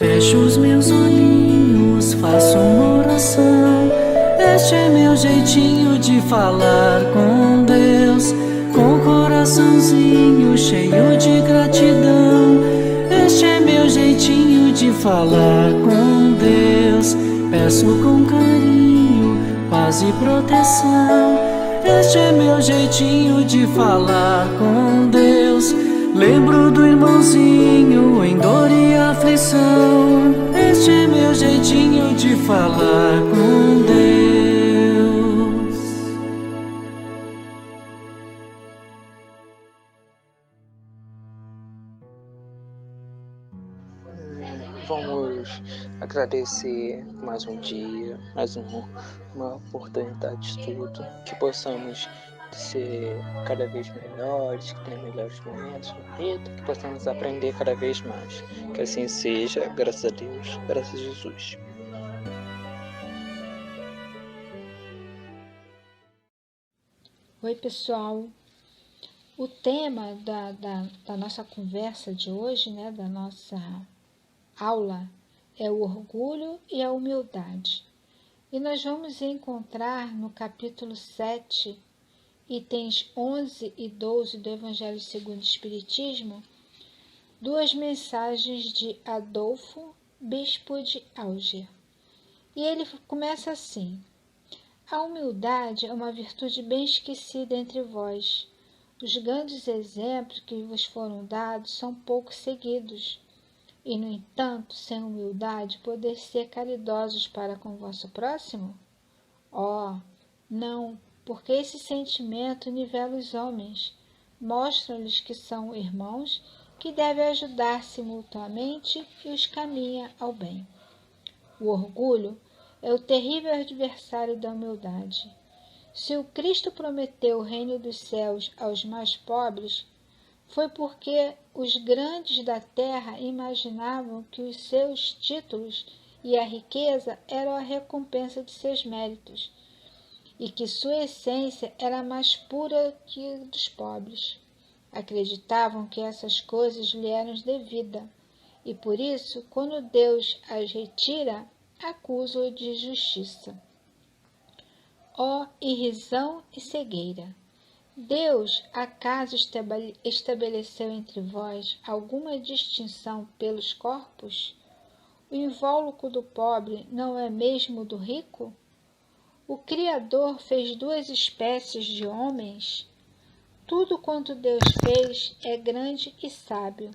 Fecho os meus olhinhos, faço uma oração. Este é meu jeitinho de falar com Deus, com o coraçãozinho cheio de gratidão. Este é meu jeitinho de falar com Deus. Peço com carinho, paz e proteção. Este é meu jeitinho de falar com Deus. Lembro do irmãozinho em dor e aflição. Este é meu jeitinho de falar com Deus. Vamos agradecer mais um dia, mais uma oportunidade de estudo, que possamos ser cada vez melhores, que tenha melhores momentos na vida, que possamos aprender cada vez mais. Que assim seja, graças a Deus, graças a Jesus. Oi, pessoal. O tema da nossa conversa de hoje, da nossa aula, é o orgulho e a humildade. E nós vamos encontrar no capítulo 7, itens 11 e 12 do Evangelho segundo o Espiritismo, duas mensagens de Adolfo, bispo de Alger. E ele começa assim: a humildade é uma virtude bem esquecida entre vós. Os grandes exemplos que vos foram dados são pouco seguidos. E, no entanto, sem humildade, poder ser caridosos para com o vosso próximo? Não, porque esse sentimento nivela os homens, mostra-lhes que são irmãos, que devem ajudar-se mutuamente e os caminha ao bem. O orgulho é o terrível adversário da humildade. Se o Cristo prometeu o reino dos céus aos mais pobres, foi porque os grandes da terra imaginavam que os seus títulos e a riqueza eram a recompensa de seus méritos, e que sua essência era mais pura que a dos pobres. Acreditavam que essas coisas lhe eram devidas, e por isso, quando Deus as retira, acusam-o de injustiça. Irrisão e cegueira! Deus acaso estabeleceu entre vós alguma distinção pelos corpos? O invólucro do pobre não é mesmo do rico? O Criador fez duas espécies de homens? Tudo quanto Deus fez é grande e sábio.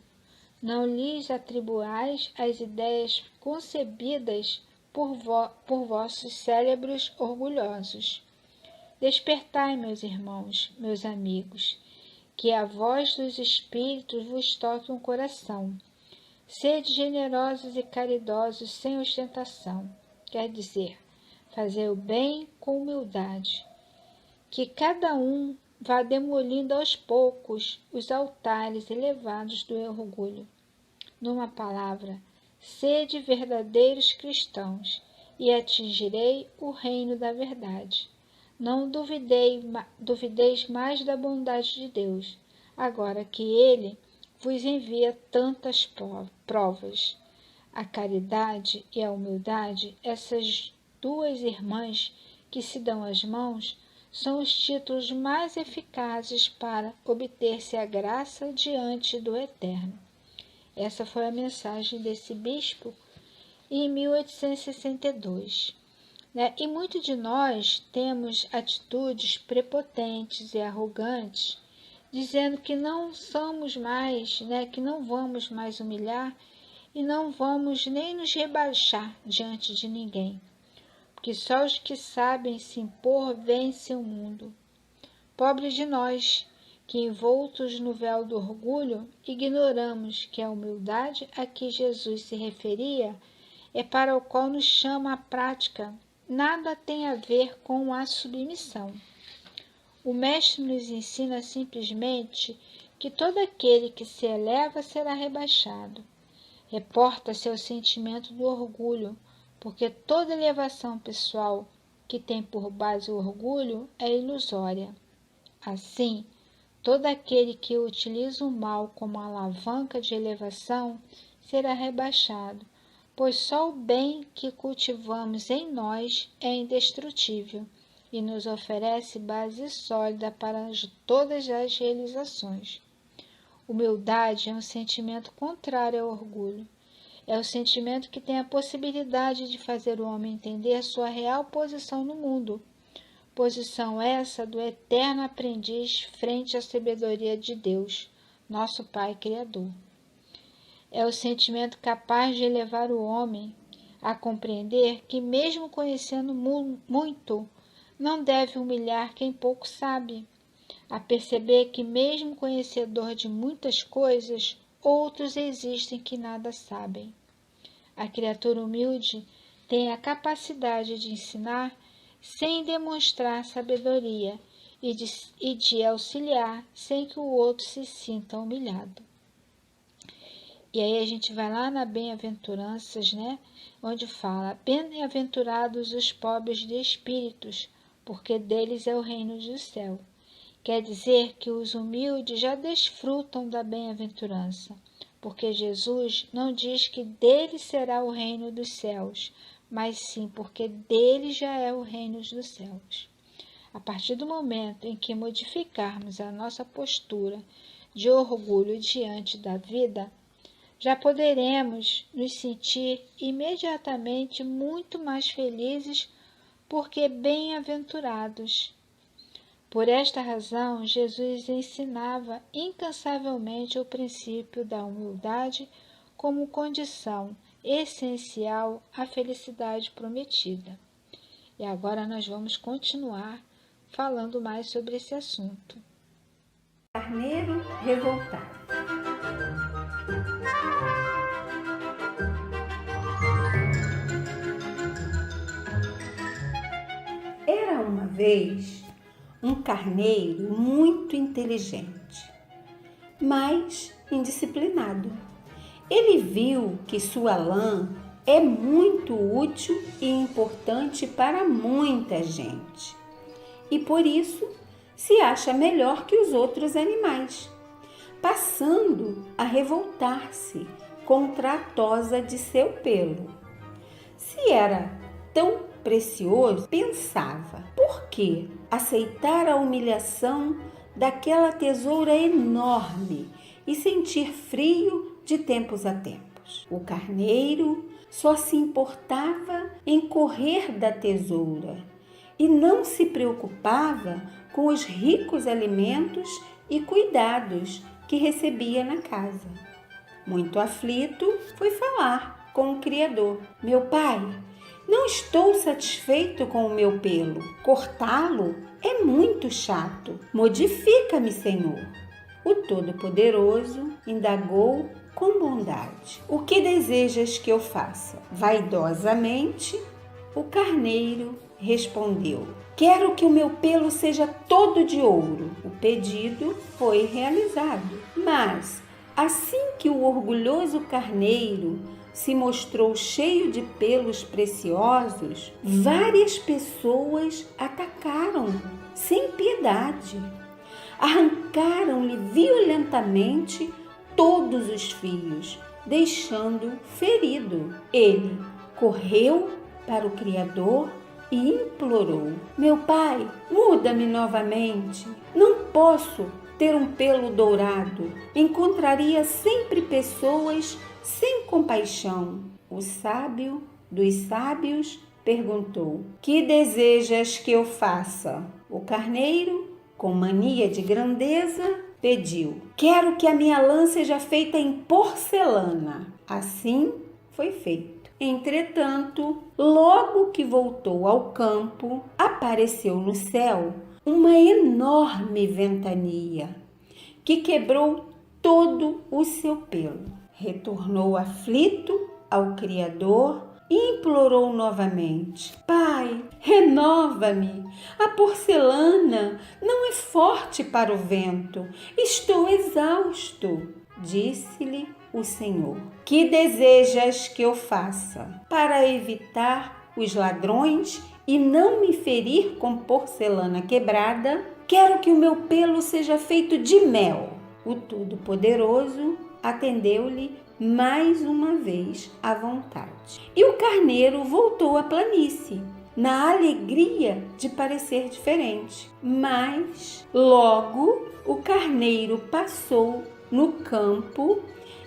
Não lhes atribuais as ideias concebidas por vossos cérebros orgulhosos. Despertai, meus irmãos, meus amigos, que a voz dos Espíritos vos toque um coração. Sede generosos e caridosos sem ostentação, quer dizer, fazer o bem com humildade. Que cada um vá demolindo aos poucos os altares elevados do orgulho. Numa palavra, sede verdadeiros cristãos e atingirei o reino da verdade. Não duvideis mais da bondade de Deus, agora que Ele vos envia tantas provas. A caridade e a humildade, essas duas irmãs que se dão as mãos, são os títulos mais eficazes para obter-se a graça diante do Eterno. Essa foi a mensagem desse bispo em 1862. E muitos de nós temos atitudes prepotentes e arrogantes, dizendo que não somos mais, que não vamos mais humilhar e não vamos nem nos rebaixar diante de ninguém, porque só os que sabem se impor vencem o mundo. Pobre de nós, que envoltos no véu do orgulho, ignoramos que a humildade a que Jesus se referia é para o qual nos chama a prática, nada tem a ver com a submissão. O Mestre nos ensina simplesmente que todo aquele que se eleva será rebaixado. Reporta-se ao sentimento do orgulho, porque toda elevação pessoal que tem por base o orgulho é ilusória. Assim, todo aquele que utiliza o mal como alavanca de elevação será rebaixado, pois só o bem que cultivamos em nós é indestrutível e nos oferece base sólida para todas as realizações. Humildade é um sentimento contrário ao orgulho. É o sentimento que tem a possibilidade de fazer o homem entender sua real posição no mundo. Posição essa do eterno aprendiz frente à sabedoria de Deus, nosso Pai Criador. É o sentimento capaz de levar o homem a compreender que, mesmo conhecendo muito, não deve humilhar quem pouco sabe, a perceber que, mesmo conhecedor de muitas coisas, outros existem que nada sabem. A criatura humilde tem a capacidade de ensinar sem demonstrar sabedoria e de auxiliar sem que o outro se sinta humilhado. E aí a gente vai lá na Bem-aventuranças, né? Onde fala: bem-aventurados os pobres de espíritos, porque deles é o reino do céu. Quer dizer que os humildes já desfrutam da bem-aventurança, porque Jesus não diz que dele será o reino dos céus, mas sim porque dele já é o reino dos céus. A partir do momento em que modificarmos a nossa postura de orgulho diante da vida, já poderemos nos sentir imediatamente muito mais felizes, porque bem-aventurados. Por esta razão, Jesus ensinava incansavelmente o princípio da humildade como condição essencial à felicidade prometida. E agora nós vamos continuar falando mais sobre esse assunto. Carneiro revoltado. Era uma vez um carneiro muito inteligente, mas indisciplinado. Ele viu que sua lã é muito útil e importante para muita gente, e por isso se acha melhor que os outros animais, passando a revoltar-se contra a tosa de seu pelo. Se era tão precioso, pensava, por que aceitar a humilhação daquela tesoura enorme e sentir frio de tempos a tempos? O carneiro só se importava em correr da tesoura e não se preocupava com os ricos alimentos e cuidados que recebia na casa. Muito aflito, foi falar com o Criador. Meu pai, não estou satisfeito com o meu pelo. Cortá-lo é muito chato. Modifica-me, Senhor. O Todo-Poderoso indagou com bondade. O que desejas que eu faça? Vaidosamente, o carneiro respondeu: quero que o meu pelo seja todo de ouro. O pedido foi realizado. Mas, assim que o orgulhoso carneiro se mostrou cheio de pelos preciosos, várias pessoas atacaram sem piedade. Arrancaram-lhe violentamente todos os fios, deixando-o ferido. Ele correu para o Criador e implorou: meu pai, muda-me novamente. Não posso ter um pelo dourado. Encontraria sempre pessoas sem compaixão. O sábio dos sábios perguntou: que desejas que eu faça? O carneiro, com mania de grandeza, pediu: quero que a minha lã seja feita em porcelana. Assim foi feito. Entretanto, logo que voltou ao campo, apareceu no céu uma enorme ventania que quebrou todo o seu pelo. Retornou aflito ao Criador e implorou novamente: pai, renova-me. A porcelana não é forte para o vento. Estou exausto. Disse-lhe o Senhor: que desejas que eu faça? Para evitar os ladrões e não me ferir com porcelana quebrada, quero que o meu pelo seja feito de mel. O Todo-Poderoso atendeu-lhe mais uma vez à vontade. E o carneiro voltou à planície, na alegria de parecer diferente. Mas logo o carneiro passou no campo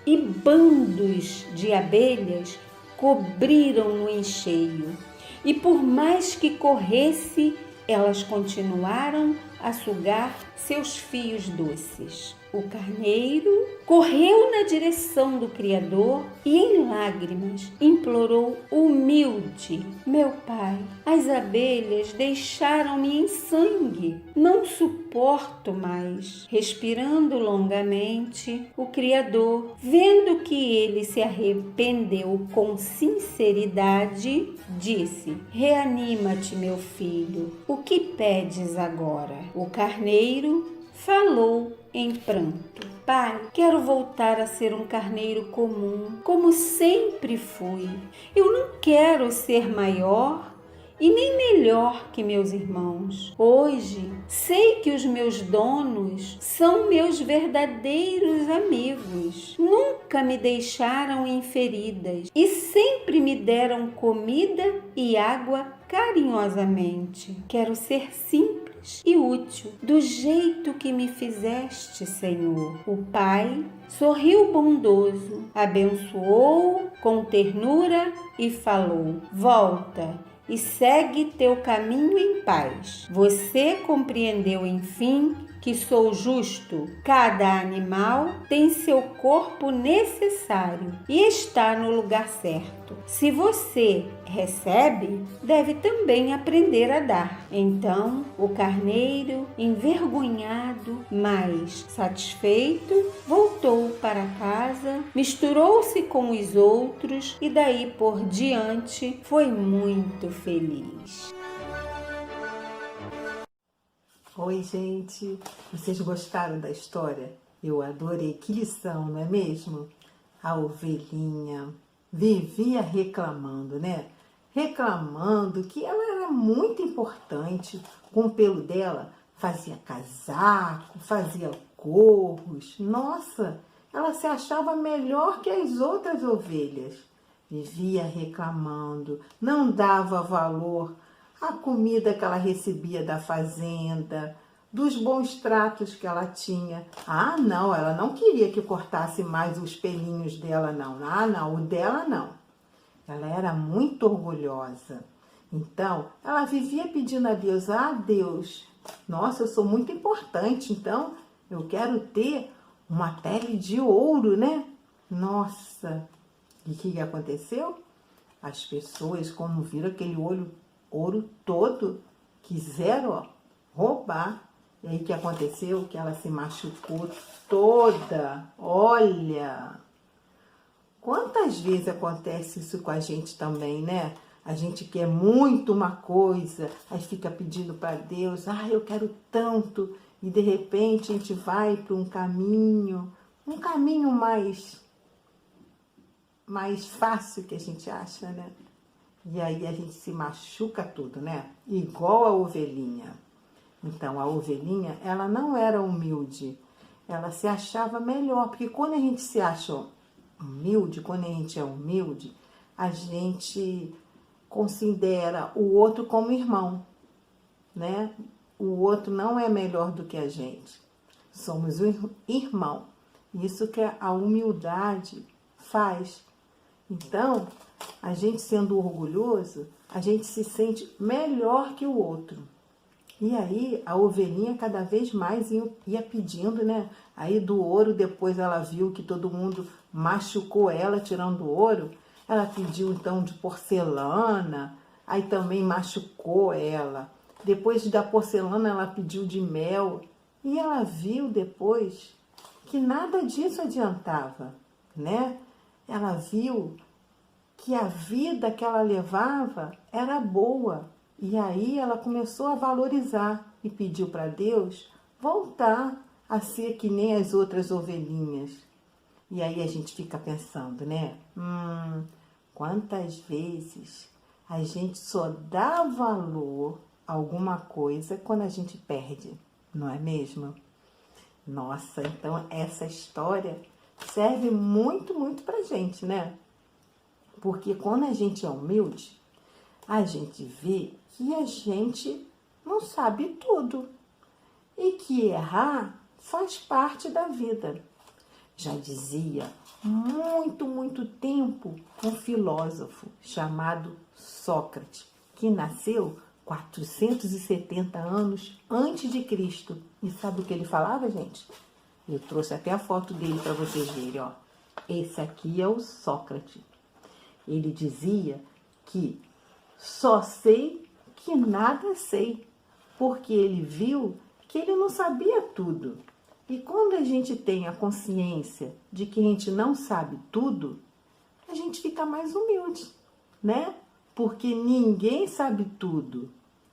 e bandos de abelhas cobriram-no em cheio. E por mais que corresse, elas continuaram a sugar seus fios doces. O carneiro correu na direção do Criador e, em lágrimas, implorou humilde: meu pai, as abelhas deixaram-me em sangue. Não suporto mais. Respirando longamente, o Criador, vendo que ele se arrependeu com sinceridade, disse: reanima-te, meu filho. O que pedes agora? O carneiro falou em pranto: pai, quero voltar a ser um carneiro comum, como sempre fui. Eu não quero ser maior e nem melhor que meus irmãos. Hoje sei que os meus donos são meus verdadeiros amigos. Nunca me deixaram em feridas e sempre me deram comida e água carinhosamente. Quero ser simples e útil, do jeito que me fizeste, Senhor. O pai sorriu bondoso, abençoou com ternura e falou: volta e segue teu caminho em paz. Você compreendeu, enfim, que sou justo? Cada animal tem seu corpo necessário e está no lugar certo. Se você recebe, deve também aprender a dar. Então, o carneiro, envergonhado, mas satisfeito, voltou para casa, misturou-se com os outros e daí por diante foi muito feliz. Oi, gente! Vocês gostaram da história? Eu adorei. Que lição, não é mesmo? A ovelhinha vivia reclamando, né? Reclamando que ela era muito importante. Com o pelo dela, fazia casaco, fazia gorros. Nossa, ela se achava melhor que as outras ovelhas. Vivia reclamando, não dava valor a comida que ela recebia da fazenda, dos bons tratos que ela tinha. Ah, não, ela não queria que cortasse mais os pelinhos dela, não. Ah, não, o dela não. Ela era muito orgulhosa. Então, ela vivia pedindo a Deus: ah, Deus, nossa, eu sou muito importante, então eu quero ter uma pele de ouro, né? Nossa! E o que aconteceu? As pessoas, quando viram aquele ouro todo, quiseram roubar. E aí o que aconteceu? Que ela se machucou toda. Olha! Quantas vezes acontece isso com a gente também, né? A gente quer muito uma coisa, aí fica pedindo para Deus: ah, eu quero tanto. E de repente a gente vai para um caminho mais fácil que a gente acha, né? E aí a gente se machuca tudo, né? Igual a ovelhinha. Então, a ovelhinha, ela não era humilde. Ela se achava melhor. Porque quando a gente se acha humilde, quando a gente é humilde, a gente considera o outro como irmão, né? O outro não é melhor do que a gente. Somos um irmão. Isso que a humildade faz. Então, a gente sendo orgulhoso, a gente se sente melhor que o outro. E aí, a ovelhinha cada vez mais ia pedindo, né? Aí do ouro, depois ela viu que todo mundo machucou ela tirando o ouro. Ela pediu então de porcelana, aí também machucou ela. Depois da porcelana, ela pediu de mel. E ela viu depois que nada disso adiantava, né? Ela viu que a vida que ela levava era boa. E aí ela começou a valorizar e pediu para Deus voltar a ser que nem as outras ovelhinhas. E aí a gente fica pensando, né? Quantas vezes a gente só dá valor a alguma coisa quando a gente perde, não é mesmo? Nossa, então essa história serve muito, muito pra gente, né? Porque quando a gente é humilde, a gente vê que a gente não sabe tudo e que errar faz parte da vida. Já dizia muito, muito tempo um filósofo chamado Sócrates, que nasceu 470 anos antes de Cristo. E sabe o que ele falava, gente? Eu trouxe até a foto dele para vocês verem, ó. Esse aqui é o Sócrates. Ele dizia que só sei que nada sei, porque ele viu que ele não sabia tudo. E quando a gente tem a consciência de que a gente não sabe tudo, a gente fica mais humilde, né? Porque ninguém sabe tudo.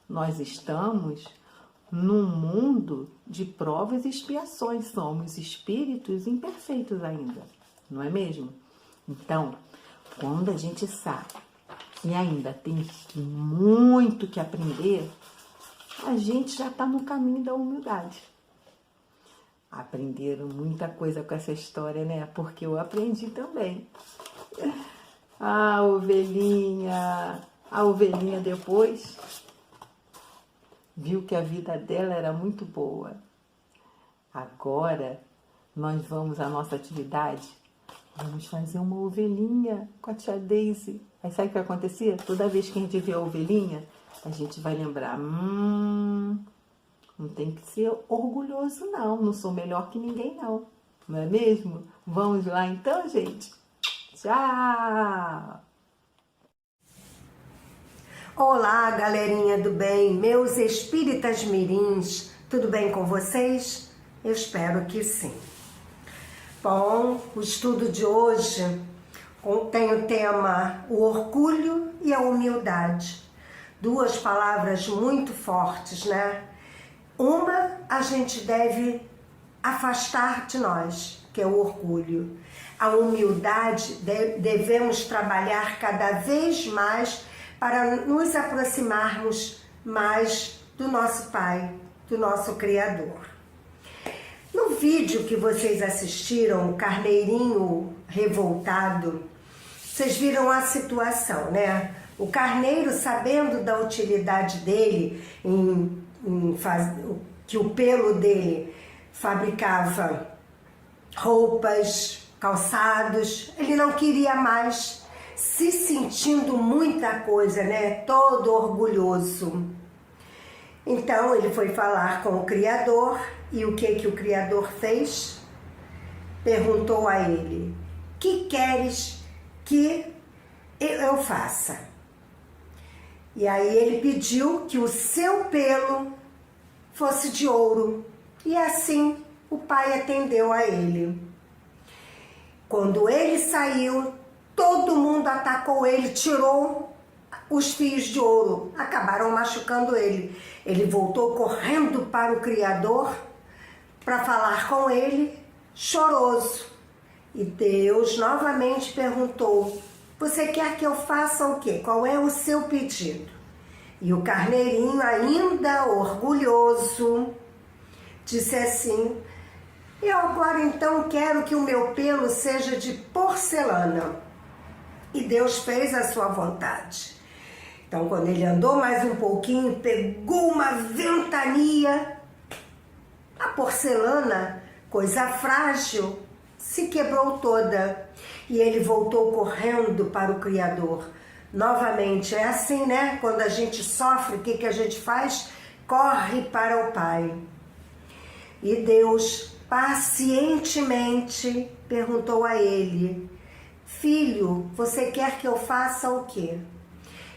Nós estamos num mundo de provas e expiações. Somos espíritos imperfeitos ainda, não é mesmo? Então, quando a gente sabe que ainda tem muito que aprender, a gente já está no caminho da humildade. Aprenderam muita coisa com essa história, né? Porque eu aprendi também. A ovelhinha depois viu que a vida dela era muito boa. Agora nós vamos à nossa atividade. Vamos fazer uma ovelhinha com a tia Daisy. Aí sabe o que acontecia? Toda vez que a gente vê a ovelhinha, a gente vai lembrar, não tem que ser orgulhoso não sou melhor que ninguém não é mesmo? Vamos lá então, gente? Tchau! Olá, galerinha do bem, meus espíritas mirins, tudo bem com vocês? Eu espero que sim. Bom, o estudo de hoje tem o tema o orgulho e a humildade. Duas palavras muito fortes, né? Uma a gente deve afastar de nós, que é o orgulho. A humildade devemos trabalhar cada vez mais para nos aproximarmos mais do nosso Pai, do nosso Criador. No vídeo que vocês assistiram, o Carneirinho Revoltado, vocês viram a situação, né? O carneiro, sabendo da utilidade dele, que o pelo dele fabricava roupas, calçados, ele não queria mais, se sentindo muita coisa, né? Todo orgulhoso. Então ele foi falar com o Criador, e o que o Criador fez? Perguntou a ele: que queres que eu faça? E aí ele pediu que o seu pelo fosse de ouro. E assim o pai atendeu a ele. Quando ele saiu, todo mundo atacou ele, tirou os fios de ouro, acabaram machucando ele. Ele voltou correndo para o Criador para falar com ele, choroso. E Deus novamente perguntou: você quer que eu faça o quê? Qual é o seu pedido? E o carneirinho, ainda orgulhoso, disse assim: eu agora então quero que o meu pelo seja de porcelana. E Deus fez a sua vontade. Então, quando ele andou mais um pouquinho, pegou uma ventania, a porcelana, coisa frágil, se quebrou toda. E ele voltou correndo para o Criador. Novamente, é assim, né? Quando a gente sofre, o que a gente faz? Corre para o Pai. E Deus, pacientemente, perguntou a ele: filho, você quer que eu faça o quê?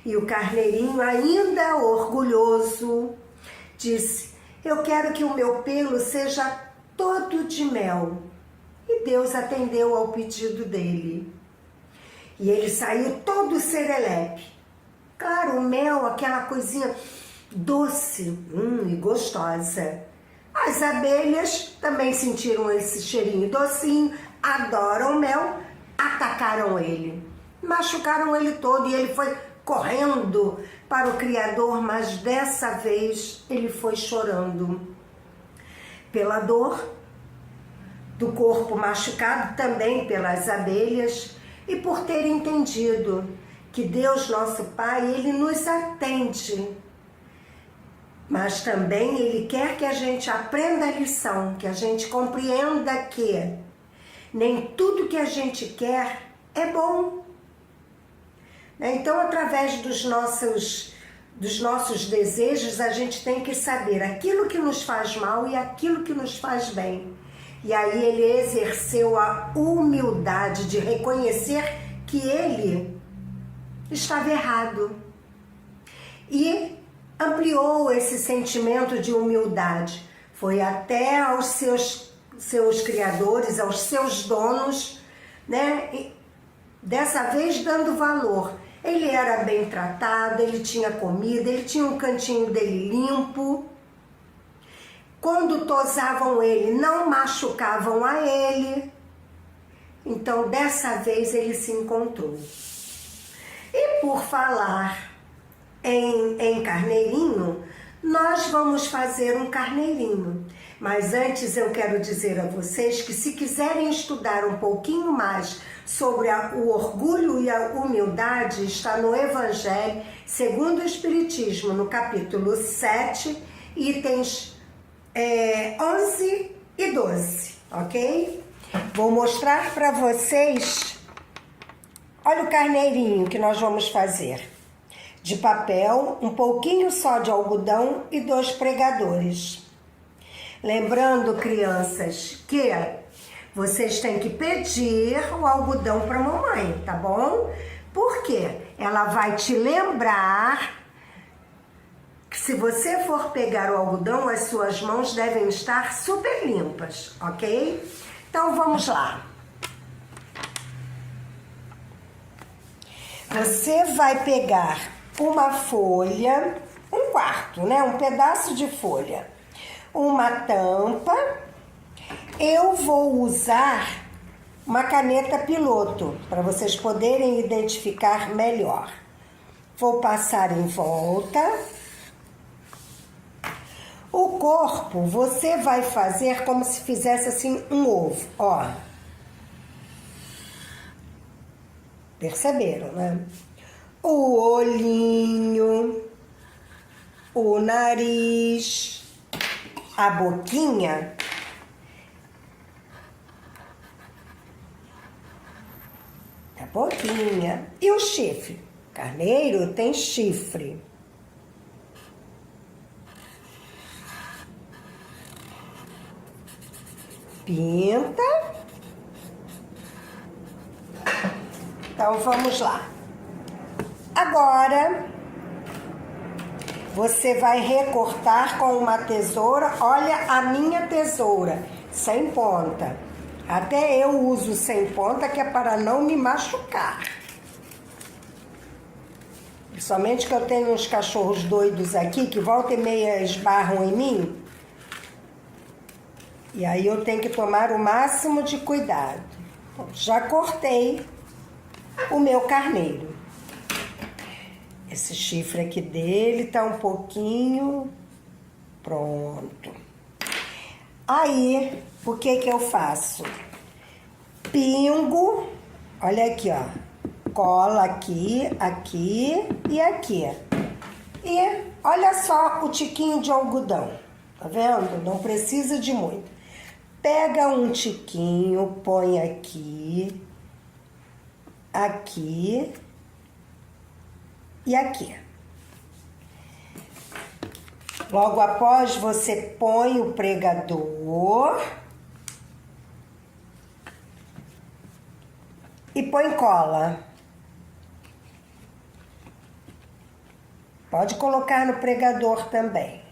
E o carneirinho, ainda orgulhoso, disse: eu quero que o meu pelo seja todo de mel. E Deus atendeu ao pedido dele. E ele saiu todo serelepe. Claro, o mel, aquela coisinha doce e gostosa. As abelhas também sentiram esse cheirinho docinho, adoram mel, atacaram ele. Machucaram ele todo e ele foi correndo para o Criador, mas dessa vez ele foi chorando. Pela dor, do corpo machucado também pelas abelhas e por ter entendido que Deus, nosso Pai, Ele nos atende. Mas também Ele quer que a gente aprenda a lição, que a gente compreenda que nem tudo que a gente quer é bom. Então, através dos nossos desejos, a gente tem que saber aquilo que nos faz mal e aquilo que nos faz bem. E aí ele exerceu a humildade de reconhecer que ele estava errado. E ampliou esse sentimento de humildade. Foi até aos seus criadores, aos seus donos, né? E dessa vez dando valor. Ele era bem tratado, ele tinha comida, ele tinha um cantinho dele limpo. Quando tosavam ele, não machucavam a ele. Então, dessa vez, ele se encontrou. E por falar em carneirinho, nós vamos fazer um carneirinho. Mas antes eu quero dizer a vocês que se quiserem estudar um pouquinho mais sobre o orgulho e a humildade, está no Evangelho segundo o Espiritismo, no capítulo 7, itens 11 e 12, ok? Vou mostrar para vocês, olha o carneirinho que nós vamos fazer. De papel, um pouquinho só de algodão e 2 pregadores. Lembrando, crianças, que vocês têm que pedir o algodão para a mamãe, tá bom? Porque ela vai te lembrar que se você for pegar o algodão, as suas mãos devem estar super limpas, ok? Então vamos lá. Você vai pegar uma folha, um quarto, né? Um pedaço de folha, uma tampa. Eu vou usar uma caneta piloto para vocês poderem identificar melhor. Vou passar em volta. O corpo você vai fazer como se fizesse assim um ovo, ó. Perceberam, né? O olhinho, o nariz, a boquinha. A boquinha. E o chifre? Carneiro tem chifre. Pinta. Então vamos lá. Agora você vai recortar com uma tesoura. Olha a minha tesoura, sem ponta. Até eu uso sem ponta, que é para não me machucar. Principalmente que eu tenho uns cachorros doidos aqui que volta e meia esbarram em mim. E aí eu tenho que tomar o máximo de cuidado. Bom, já cortei o meu carneiro. Esse chifre aqui dele tá um pouquinho pronto. Aí, o que que eu faço? Pingo, olha aqui, ó. Cola aqui, aqui e aqui. E olha só o tiquinho de algodão. Tá vendo? Não precisa de muito. Pega um tiquinho, põe aqui, aqui e aqui. Logo após, você põe o pregador e põe cola. Pode colocar no pregador também.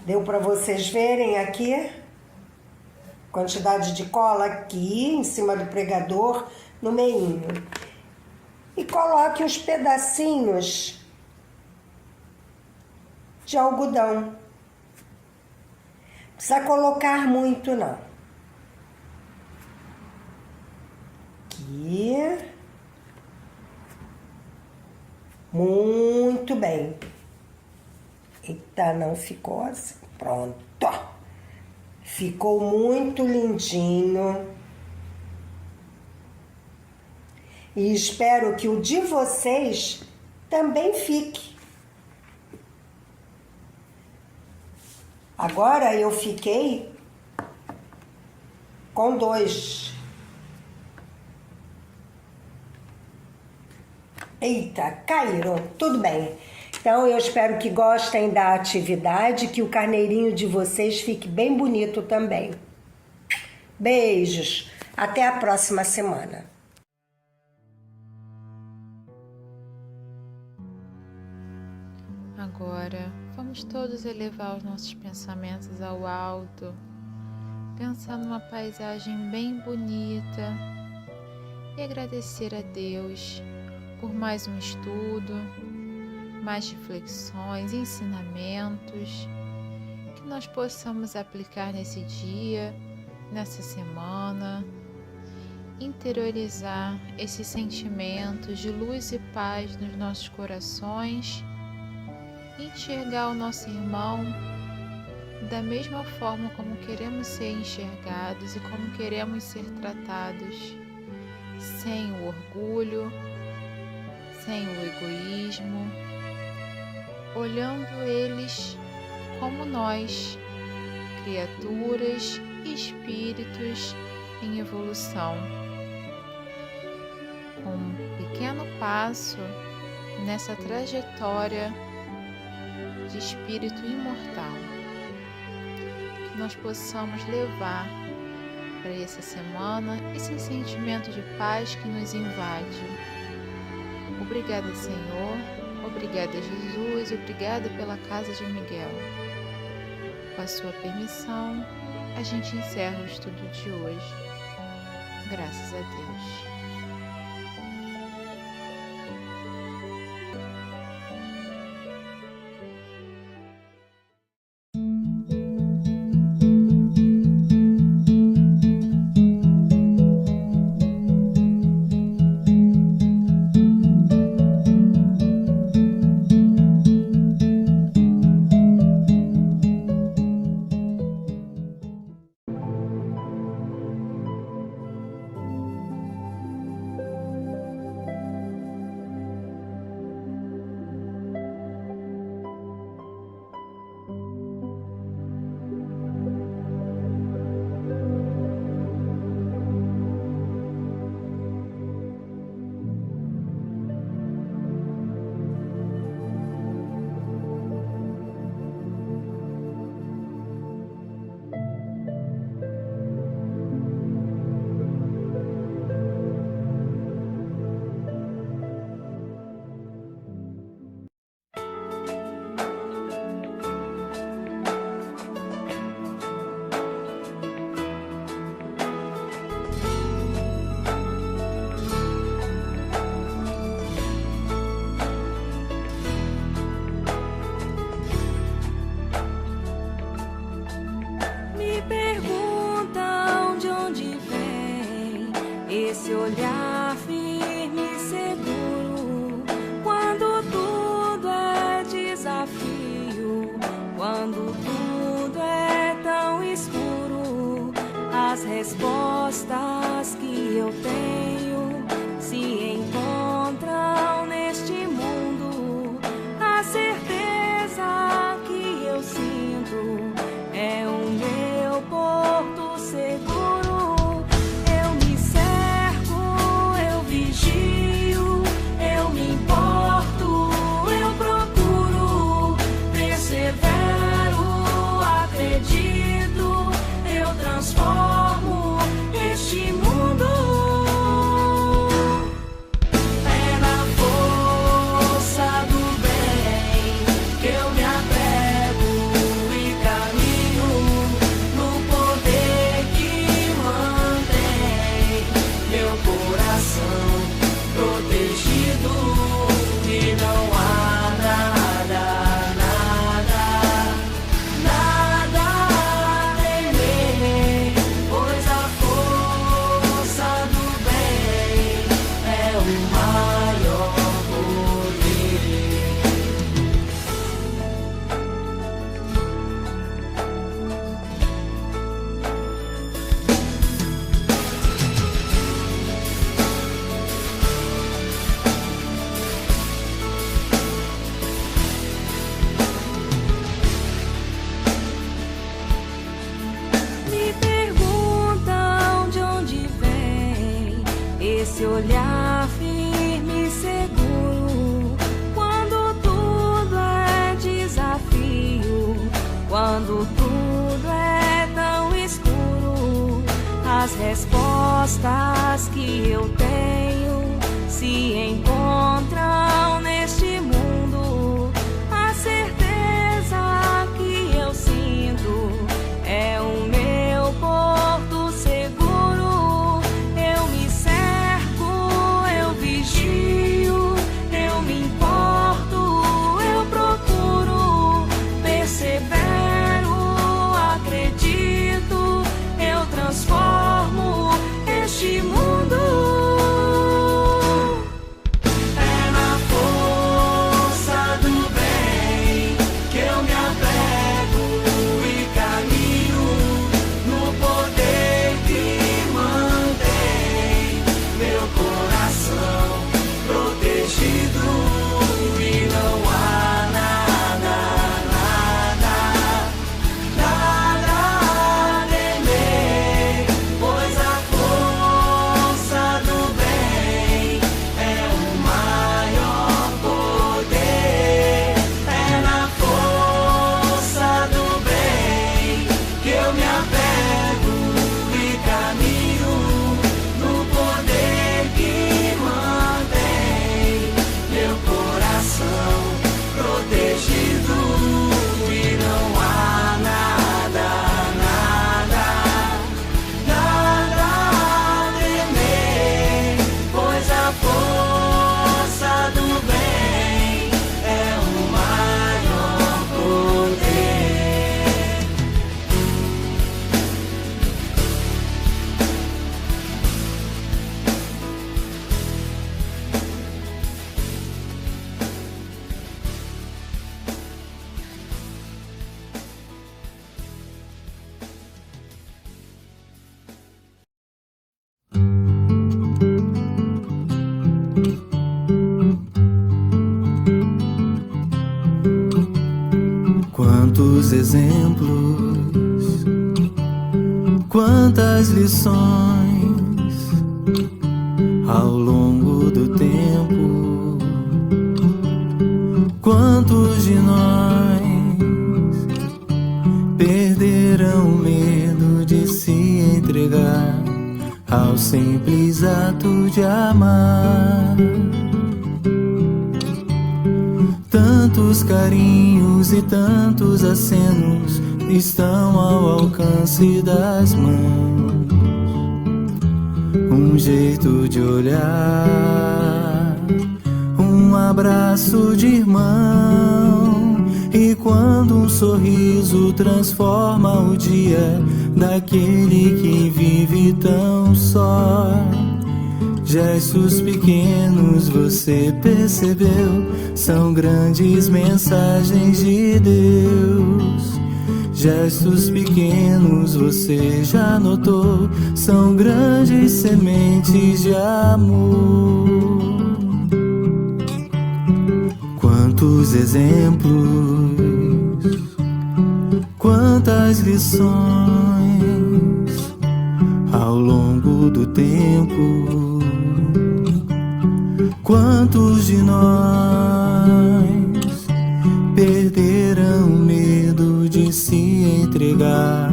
Deu para vocês verem aqui? Quantidade de cola aqui, em cima do pregador, no meinho. E coloque os pedacinhos de algodão. Não precisa colocar muito, não. Aqui. Muito bem. Eita, não ficou assim. Pronto. Ficou muito lindinho. E espero que o de vocês também fique. Agora eu fiquei com 2. Eita, caíram. Tudo bem. Então eu espero que gostem da atividade, que o carneirinho de vocês fique bem bonito também. Beijos. Até a próxima semana. Agora, vamos todos elevar os nossos pensamentos ao alto, pensar numa paisagem bem bonita e agradecer a Deus por mais um estudo, mais reflexões, ensinamentos que nós possamos aplicar nesse dia, nessa semana, interiorizar esses sentimentos de luz e paz nos nossos corações, enxergar o nosso irmão da mesma forma como queremos ser enxergados e como queremos ser tratados, sem o orgulho, sem o egoísmo, olhando eles como nós, criaturas e espíritos em evolução, com um pequeno passo nessa trajetória de espírito imortal, que nós possamos levar para essa semana esse sentimento de paz que nos invade. Obrigada, Senhor, obrigada, Jesus, obrigada pela casa de Miguel. Com a sua permissão, a gente encerra o estudo de hoje. Graças a Deus. Quantos exemplos, quantas lições ao longo do tempo. Quantos de nós perderam o medo de se entregar ao simples ato de amar? Tantos carinhos e tantos acenos estão ao alcance das mãos. Um jeito de olhar, um abraço de irmão. E quando um sorriso transforma o dia daquele que vive tão só. Gestos pequenos, você percebeu, são grandes mensagens de Deus. Gestos pequenos, você já notou, são grandes sementes de amor. Quantos exemplos, quantas lições ao longo do tempo. Quantos de nós perderam o medo de se entregar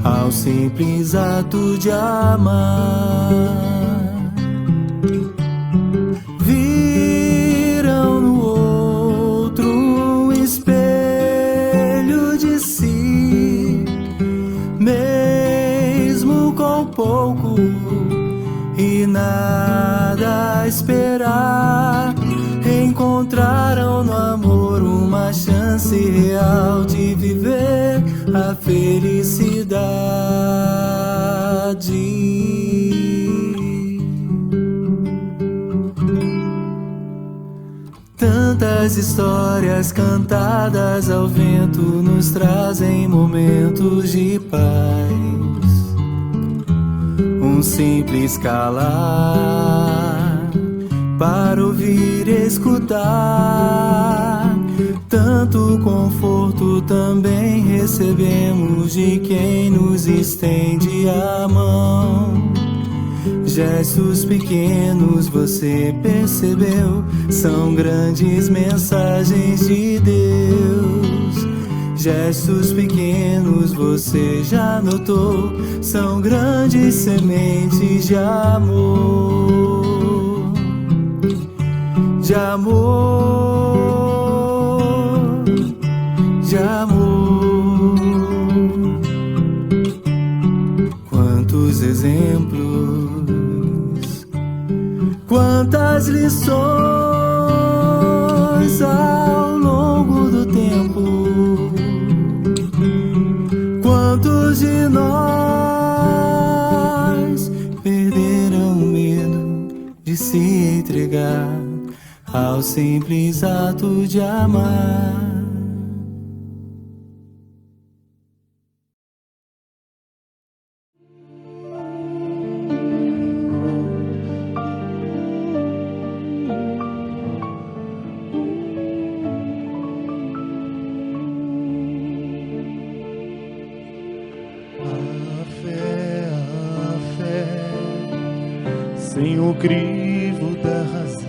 ao simples ato de amar? Viram no outro um espelho de si, mesmo com pouco e nada a esperar. Encontraram no amor uma chance real de viver a felicidade. Tantas histórias cantadas ao vento nos trazem momentos de paz. Um simples calar para ouvir e escutar. Tanto conforto também recebemos de quem nos estende a mão. Gestos pequenos, você percebeu, são grandes mensagens de Deus. Gestos pequenos, você já notou, são grandes sementes de amor. De amor, de amor. Quantos exemplos, quantas lições ao longo do tempo. Quantos de nós perderam o medo de se entregar ao simples ato de amar? Sem o crivo da razão,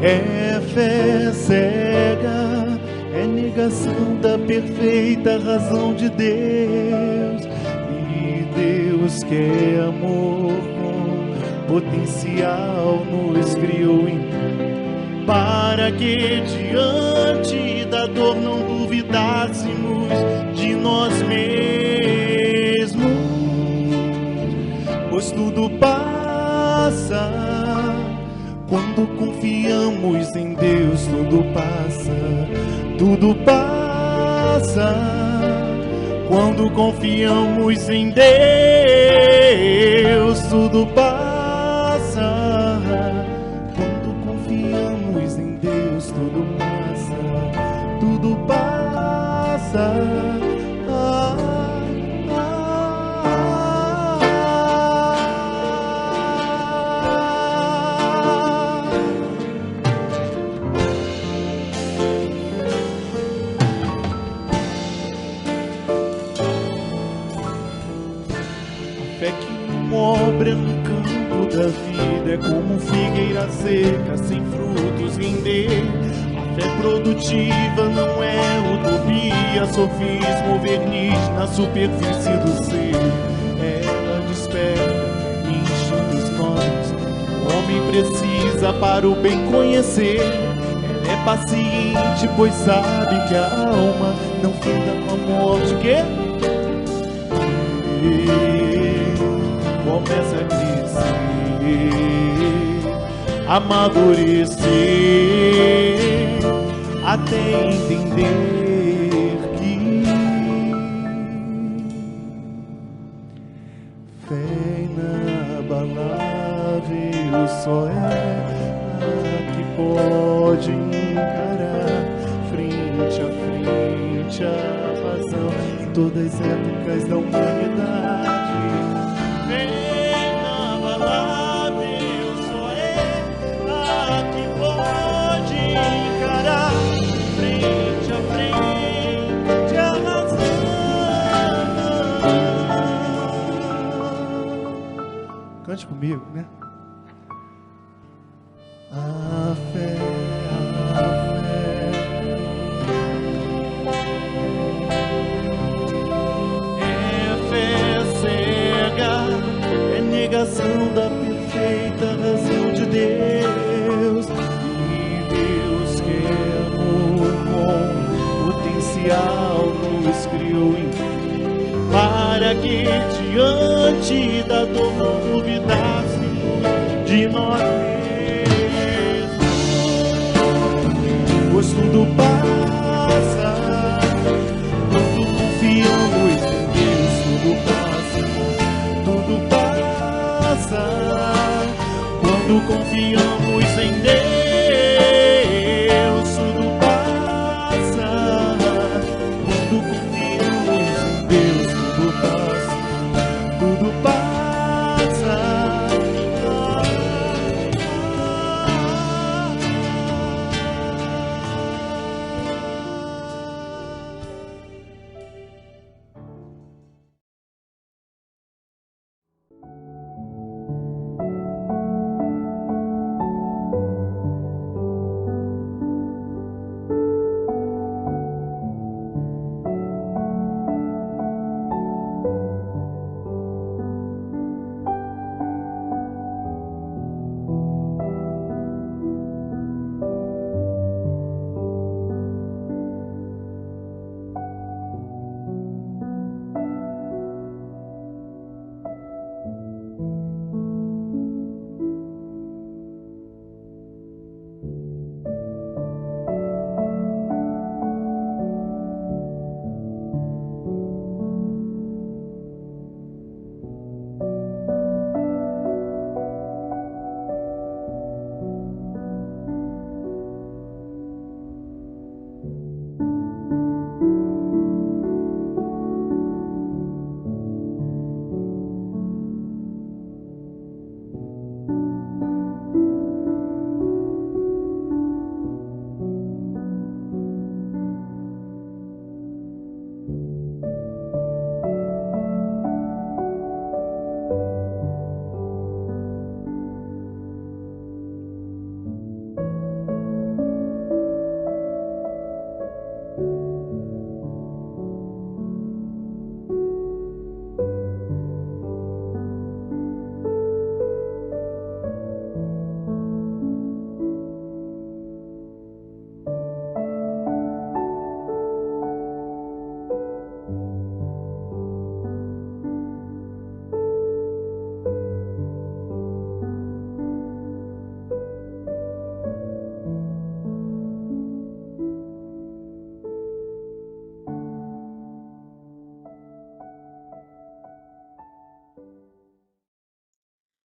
é fé cega, é negação da perfeita razão de Deus. E Deus que é amor com potencial nos criou então, para que diante da dor não duvidássemos de nós mesmos, pois tudo passa quando confiamos em Deus. Tudo passa, tudo passa quando confiamos em Deus. Tudo passa quando confiamos em Deus. Tudo passa, tudo passa. seca, sem frutos render. A fé produtiva não é utopia, sofismo, verniz na superfície do ser. Ela desperta instintos novos, o homem precisa para o bem conhecer. Ela é paciente, pois sabe que a alma não finda com a morte. Que começa a crescer, amadurecer, até entender que fé inabalável só é a que pode encarar frente a frente a razão em todas as épocas da humanidade. Fé inabalável só é a que pode encarar frente a frente a razão. Cante comigo, né? A fé, é fé cega, é negação da perfeita razão de Deus. E Deus quer com potencial nos criou para que diante da dor não duvidássemos de nós mesmos. Pois tudo passa quando confiamos em Deus. Tudo passa quando confiamos em Deus. Tudo passa quando confiamos em Deus. Tudo passa, tudo passa.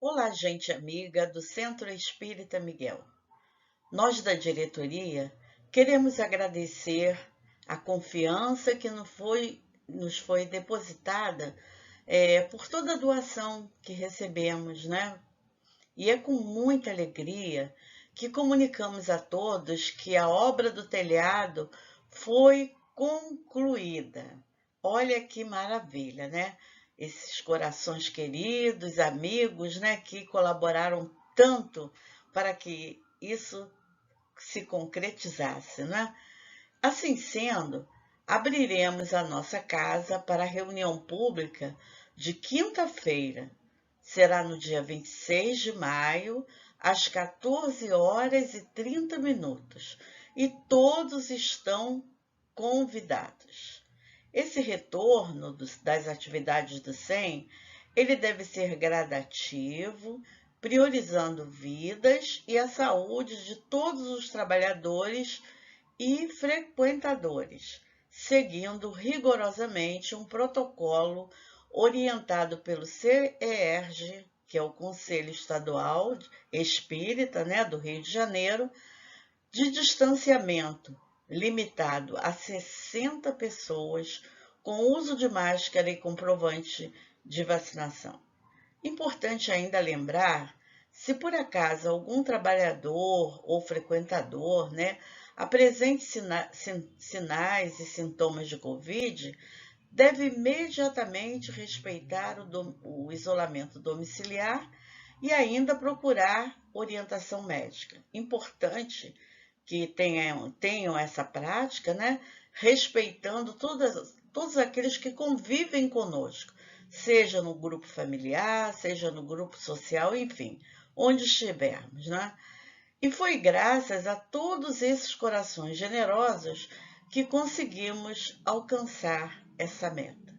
Olá, gente amiga do Centro Espírita Miguel. Nós da diretoria queremos agradecer a confiança que nos foi depositada por toda a doação que recebemos, né? E é com muita alegria que comunicamos a todos que a obra do telhado foi concluída. Olha que maravilha, né? Esses corações queridos, amigos, né, que colaboraram tanto para que isso se concretizasse, né? Assim sendo, abriremos a nossa casa para a reunião pública de quinta-feira. Será no dia 26 de maio, às 14h30, e todos estão convidados. Esse retorno das atividades do SEM, ele deve ser gradativo, priorizando vidas e a saúde de todos os trabalhadores e frequentadores, seguindo rigorosamente um protocolo orientado pelo CERJ, que é o Conselho Estadual Espírita, do Rio de Janeiro, de distanciamento limitado a 60 pessoas, com uso de máscara e comprovante de vacinação. Importante ainda lembrar, se por acaso algum trabalhador ou frequentador, apresente sinais e sintomas de Covid, deve imediatamente respeitar o isolamento domiciliar e ainda procurar orientação médica. Importante que tenham essa prática, respeitando todos aqueles que convivem conosco, seja no grupo familiar, seja no grupo social, enfim, onde estivermos, E foi graças a todos esses corações generosos que conseguimos alcançar essa meta.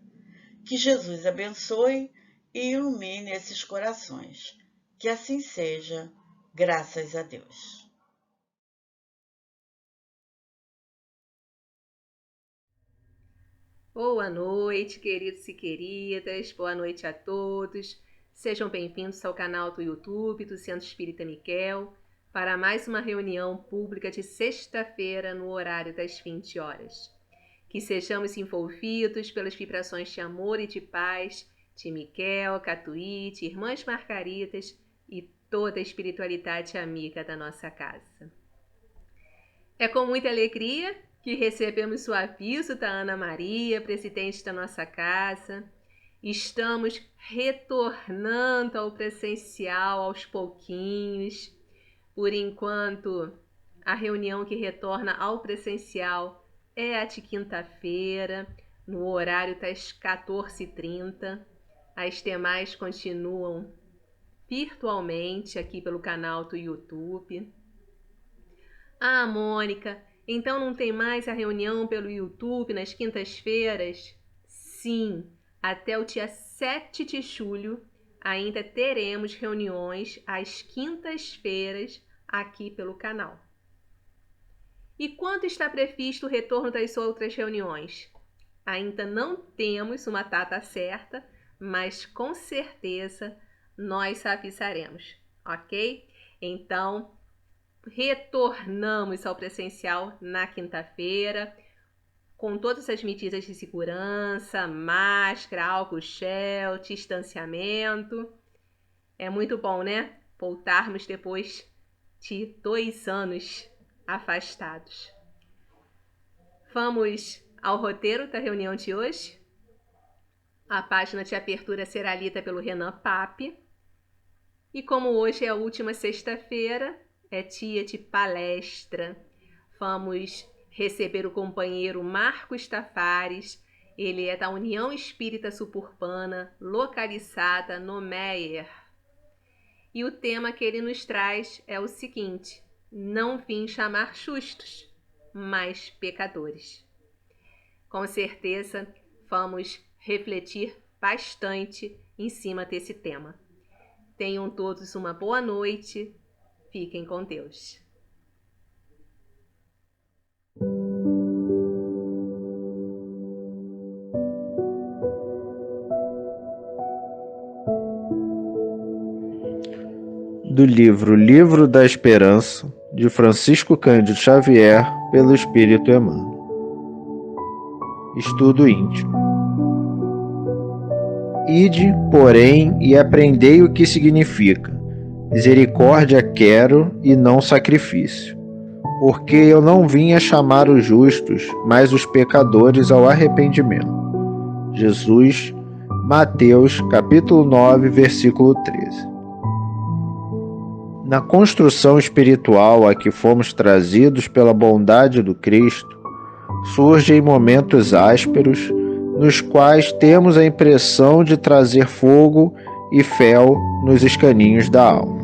Que Jesus abençoe e ilumine esses corações. Que assim seja, graças a Deus. Boa noite, queridos e queridas. Boa noite a todos. Sejam bem-vindos ao canal do YouTube do Centro Espírita Miguel para mais uma reunião pública de sexta-feira no horário das 20 horas. Que sejamos envolvidos pelas vibrações de amor e de paz de Miguel, Catuíte, Irmãs Margaritas e toda a espiritualidade amiga da nossa casa. É com muita alegria que recebemos o aviso da Ana Maria, presidente da nossa casa. Estamos retornando ao presencial aos pouquinhos. Por enquanto, a reunião que retorna ao presencial é a de quinta-feira, no horário das 14h30. As demais continuam virtualmente aqui pelo canal do YouTube. Ah, Mônica, então não tem mais a reunião pelo YouTube nas quintas-feiras? Sim, até o dia 7 de julho ainda teremos reuniões às quintas-feiras aqui pelo canal. E quando está previsto o retorno das outras reuniões? Ainda não temos uma data certa, mas com certeza nós avisaremos, ok? Então, retornamos ao presencial na quinta-feira, com todas as medidas de segurança, máscara, álcool gel, distanciamento. É muito bom, voltarmos depois de 2 anos afastados. Vamos ao roteiro da reunião de hoje. A página de abertura será lida pelo Renan Pape. E como hoje é a última sexta-feira, é dia de palestra. Vamos receber o companheiro Marcos Tafares. Ele é da União Espírita Suburbana, localizada no Meier. E o tema que ele nos traz é o seguinte: não vim chamar justos, mas pecadores. Com certeza, vamos refletir bastante em cima desse tema. Tenham todos uma boa noite. Fiquem com Deus. Do Livro da Esperança, de Francisco Cândido Xavier, pelo Espírito Emmanuel. Estudo íntimo. Ide, porém, e aprendei o que significa: misericórdia quero e não sacrifício, porque eu não vim a chamar os justos, mas os pecadores ao arrependimento. Jesus, Mateus, capítulo 9, versículo 13. Na construção espiritual a que fomos trazidos pela bondade do Cristo, surgem momentos ásperos, nos quais temos a impressão de trazer fogo e fel nos escaninhos da alma.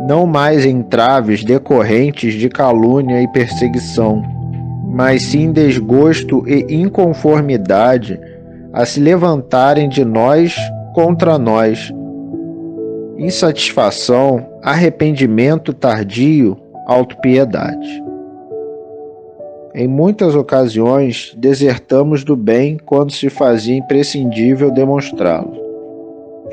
Não mais entraves decorrentes de calúnia e perseguição, mas sim desgosto e inconformidade a se levantarem de nós contra nós, insatisfação, arrependimento tardio, autopiedade. Em muitas ocasiões, desertamos do bem quando se fazia imprescindível demonstrá-lo.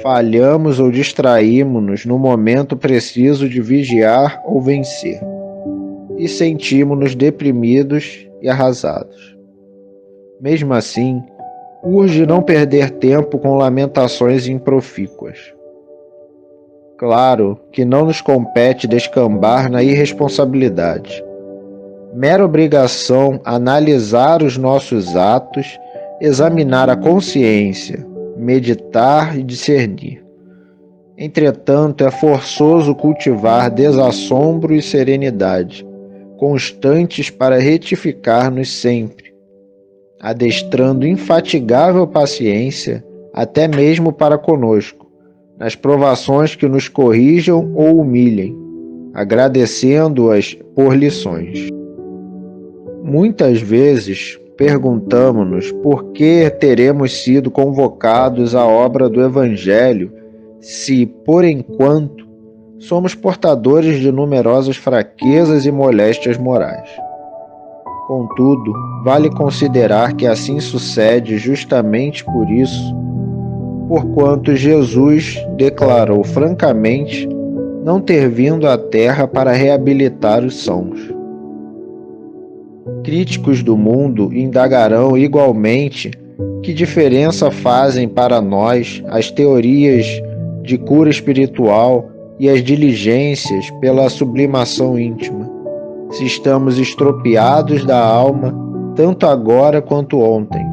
Falhamos ou distraímos-nos no momento preciso de vigiar ou vencer, e sentimos-nos deprimidos e arrasados. Mesmo assim, urge não perder tempo com lamentações improfícuas. Claro que não nos compete descambar na irresponsabilidade. Mera obrigação analisar os nossos atos, examinar a consciência, meditar e discernir. Entretanto, é forçoso cultivar desassombro e serenidade, constantes para retificar-nos sempre, adestrando infatigável paciência, até mesmo para conosco, nas provações que nos corrijam ou humilhem, agradecendo-as por lições. Muitas vezes perguntamo-nos por que teremos sido convocados à obra do Evangelho se, por enquanto, somos portadores de numerosas fraquezas e moléstias morais. Contudo, vale considerar que assim sucede justamente por isso, porquanto Jesus declarou francamente não ter vindo à Terra para reabilitar os sãos. Críticos do mundo indagarão igualmente que diferença fazem para nós as teorias de cura espiritual e as diligências pela sublimação íntima, se estamos estropiados da alma tanto agora quanto ontem.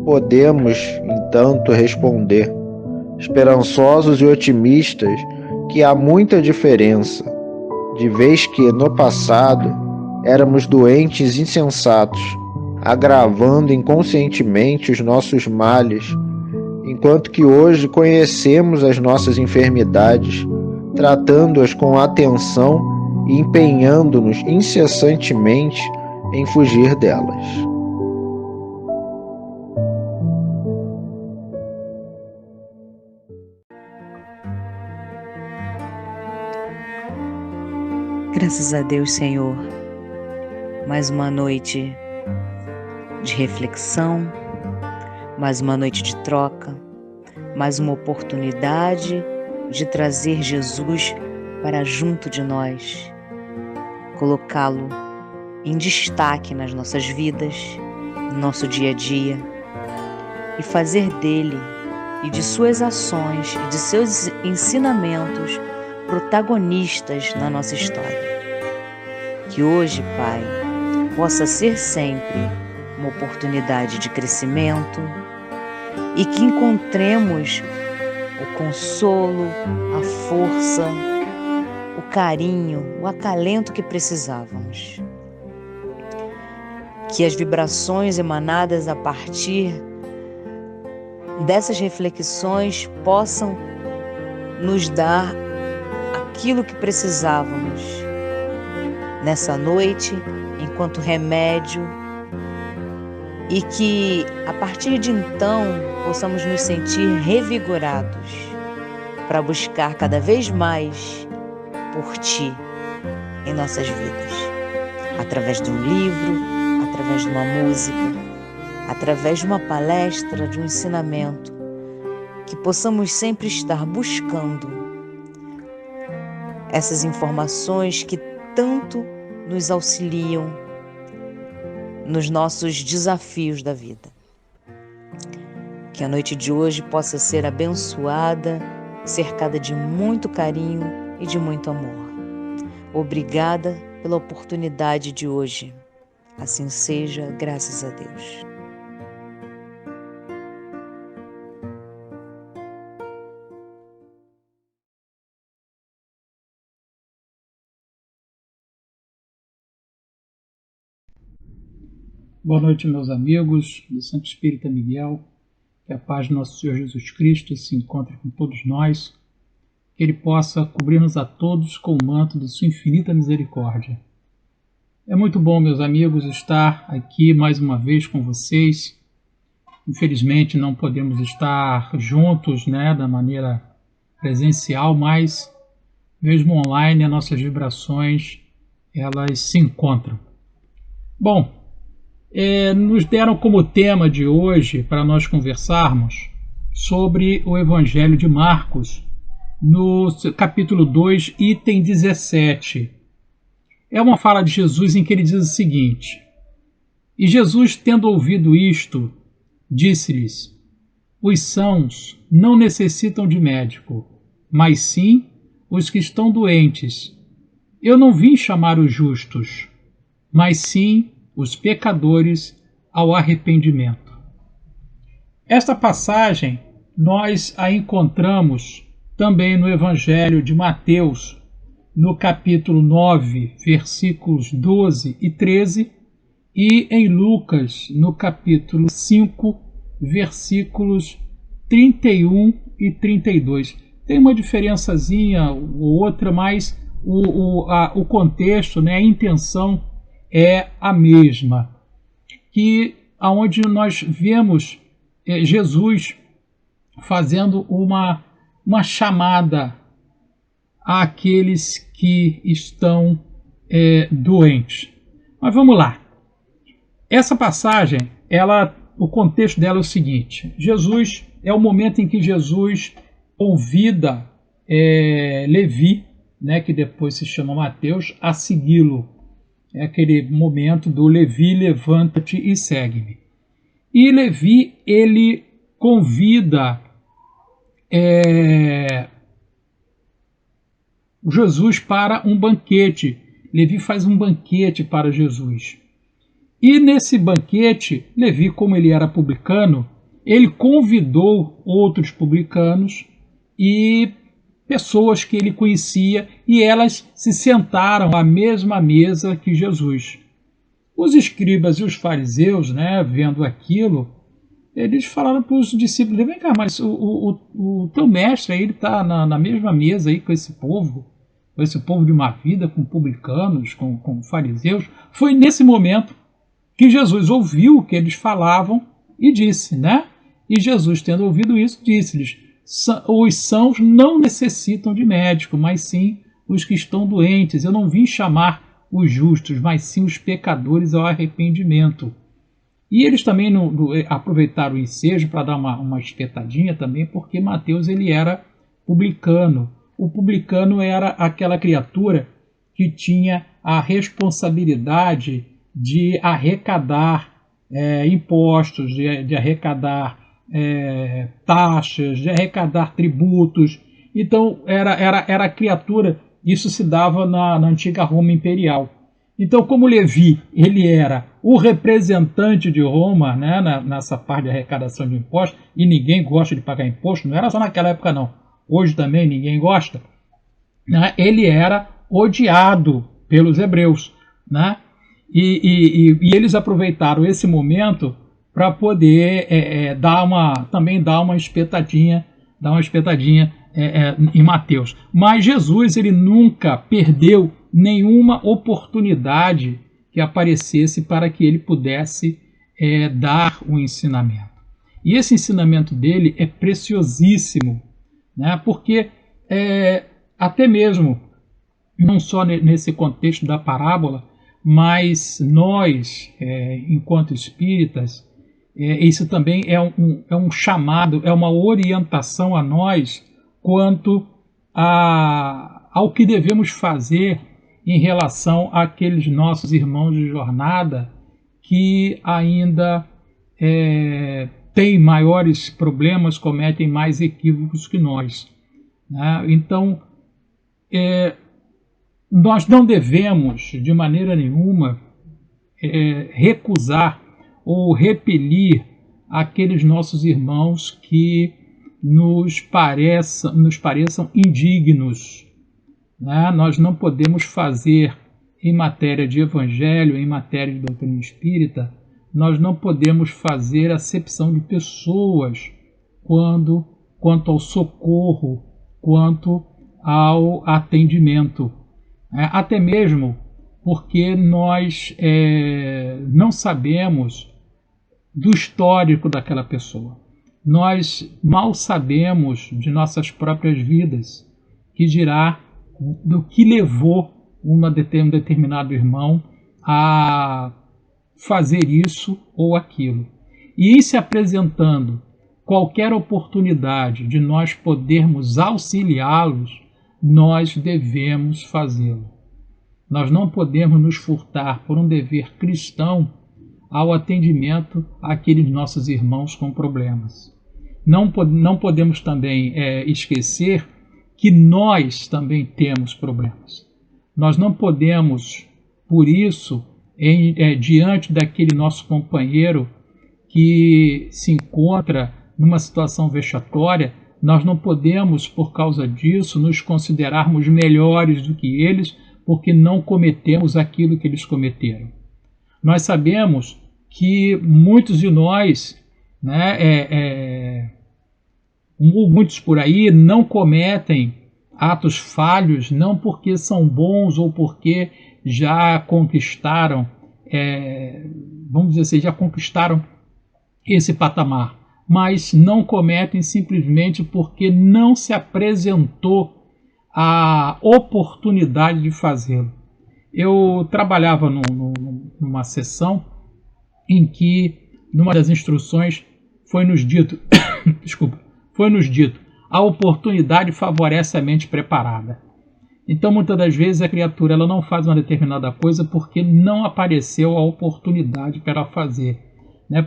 Podemos, entanto, responder, esperançosos e otimistas, que há muita diferença, de vez que, no passado, éramos doentes insensatos, agravando inconscientemente os nossos males, enquanto que hoje conhecemos as nossas enfermidades, tratando-as com atenção e empenhando-nos incessantemente em fugir delas. Graças a Deus, Senhor, mais uma noite de reflexão, mais uma noite de troca, mais uma oportunidade de trazer Jesus para junto de nós, colocá-lo em destaque nas nossas vidas, no nosso dia a dia, e fazer dele e de suas ações e de seus ensinamentos protagonistas na nossa história. Que hoje, Pai, possa ser sempre uma oportunidade de crescimento e que encontremos o consolo, a força, o carinho, o acalento que precisávamos. Que as vibrações emanadas a partir dessas reflexões possam nos dar aquilo que precisávamos nessa noite, enquanto remédio, e que a partir de então possamos nos sentir revigorados para buscar cada vez mais por Ti em nossas vidas, através de um livro, através de uma música, através de uma palestra, de um ensinamento, que possamos sempre estar buscando essas informações que tanto nos auxiliam nos nossos desafios da vida. Que a noite de hoje possa ser abençoada, cercada de muito carinho e de muito amor. Obrigada pela oportunidade de hoje. Assim seja, graças a Deus. Boa noite, meus amigos do Santo Espírita Miguel. Que a paz de nosso Senhor Jesus Cristo se encontre com todos nós. Que Ele possa cobrir-nos a todos com o manto de sua infinita misericórdia. É muito bom, meus amigos, estar aqui mais uma vez com vocês. Infelizmente não podemos estar juntos, da maneira presencial, mas mesmo online as nossas vibrações elas se encontram. Bom, nos deram como tema de hoje para nós conversarmos sobre o Evangelho de Marcos, no capítulo 2, item 17. É uma fala de Jesus em que ele diz o seguinte: E Jesus, tendo ouvido isto, disse-lhes: Os sãos não necessitam de médico, mas sim os que estão doentes. Eu não vim chamar os justos, mas sim os pecadores ao arrependimento. Esta passagem nós a encontramos também no Evangelho de Mateus, no capítulo 9, versículos 12 e 13, e em Lucas, no capítulo 5, versículos 31 e 32. Tem uma diferençazinha ou outra, mas o contexto, a intenção é a mesma, que aonde nós vemos Jesus fazendo uma chamada àqueles que estão doentes. Mas vamos lá. Essa passagem, o contexto dela é o seguinte: Jesus, é o momento em que Jesus convida Levi, que depois se chama Mateus, a segui-lo. É aquele momento do Levi, levanta-te e segue-me. E Levi, ele convida Jesus para um banquete. Levi faz um banquete para Jesus. E nesse banquete, Levi, como ele era publicano, ele convidou outros publicanos e pessoas que ele conhecia, e elas se sentaram à mesma mesa que Jesus. Os escribas e os fariseus, vendo aquilo, eles falaram para os discípulos: vem cá, mas o teu mestre aí, ele está na mesma mesa aí com esse povo de uma vida, com publicanos, com fariseus. Foi nesse momento que Jesus ouviu o que eles falavam e disse, E Jesus, tendo ouvido isso, disse-lhes: os sãos não necessitam de médico, mas sim os que estão doentes. Eu não vim chamar os justos, mas sim os pecadores ao arrependimento. E eles também aproveitaram o ensejo para dar uma espetadinha também, porque Mateus ele era publicano. O publicano era aquela criatura que tinha a responsabilidade de arrecadar impostos, de arrecadar taxas, de arrecadar tributos. Então era a criatura, isso se dava na antiga Roma imperial. Então, como Levi ele era o representante de Roma, nessa parte de arrecadação de impostos, e ninguém gosta de pagar imposto, não era só naquela época não, hoje também ninguém gosta, ele era odiado pelos hebreus, e eles aproveitaram esse momento para poder dar uma espetadinha em Mateus. Mas Jesus ele nunca perdeu nenhuma oportunidade que aparecesse para que ele pudesse dar o ensinamento. E esse ensinamento dele é preciosíssimo, porque até mesmo, não só nesse contexto da parábola, mas nós, enquanto espíritas, isso também é um chamado, é uma orientação a nós quanto ao que devemos fazer em relação àqueles nossos irmãos de jornada que ainda têm maiores problemas, cometem mais equívocos que nós. Então, nós não devemos, de maneira nenhuma, recusar ou repelir aqueles nossos irmãos que nos pareçam indignos. Nós não podemos fazer, em matéria de evangelho, em matéria de doutrina espírita, nós não podemos fazer acepção de pessoas quanto ao socorro, quanto ao atendimento. Até mesmo porque nós não sabemos do histórico daquela pessoa. Nós mal sabemos de nossas próprias vidas, que dirá do que levou um determinado irmão a fazer isso ou aquilo. E em se apresentando qualquer oportunidade de nós podermos auxiliá-los, nós devemos fazê-lo. Nós não podemos nos furtar por um dever cristão ao atendimento àqueles nossos irmãos com problemas. Não podemos também esquecer que nós também temos problemas. Nós não podemos, por isso, diante daquele nosso companheiro que se encontra numa situação vexatória, nós não podemos, por causa disso, nos considerarmos melhores do que eles, porque não cometemos aquilo que eles cometeram. Nós sabemos que muitos de nós, muitos por aí, não cometem atos falhos, não porque são bons ou porque já conquistaram, vamos dizer assim, já conquistaram esse patamar, mas não cometem simplesmente porque não se apresentou a oportunidade de fazê-lo. Eu trabalhava numa sessão em que, numa das instruções, foi nos dito, a oportunidade favorece a mente preparada. Então, muitas das vezes, a criatura ela não faz uma determinada coisa porque não apareceu a oportunidade para ela fazer,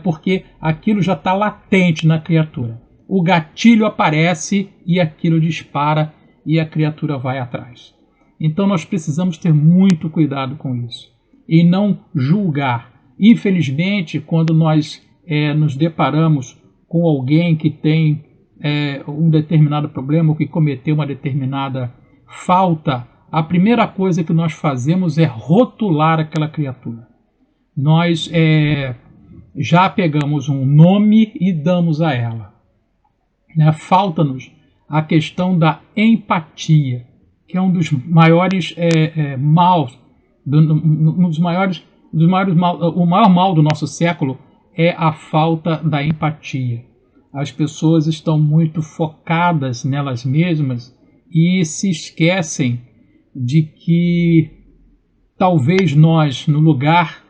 porque aquilo já está latente na criatura. O gatilho aparece e aquilo dispara e a criatura vai atrás. Então, nós precisamos ter muito cuidado com isso e não julgar. Infelizmente, quando nós nos deparamos com alguém que tem um determinado problema ou que cometeu uma determinada falta, a primeira coisa que nós fazemos é rotular aquela criatura. Nós já pegamos um nome e damos a ela. Falta-nos a questão da empatia, que é um dos maiores maus, o maior mal do nosso século é a falta da empatia. As pessoas estão muito focadas nelas mesmas e se esquecem de que talvez nós, no lugar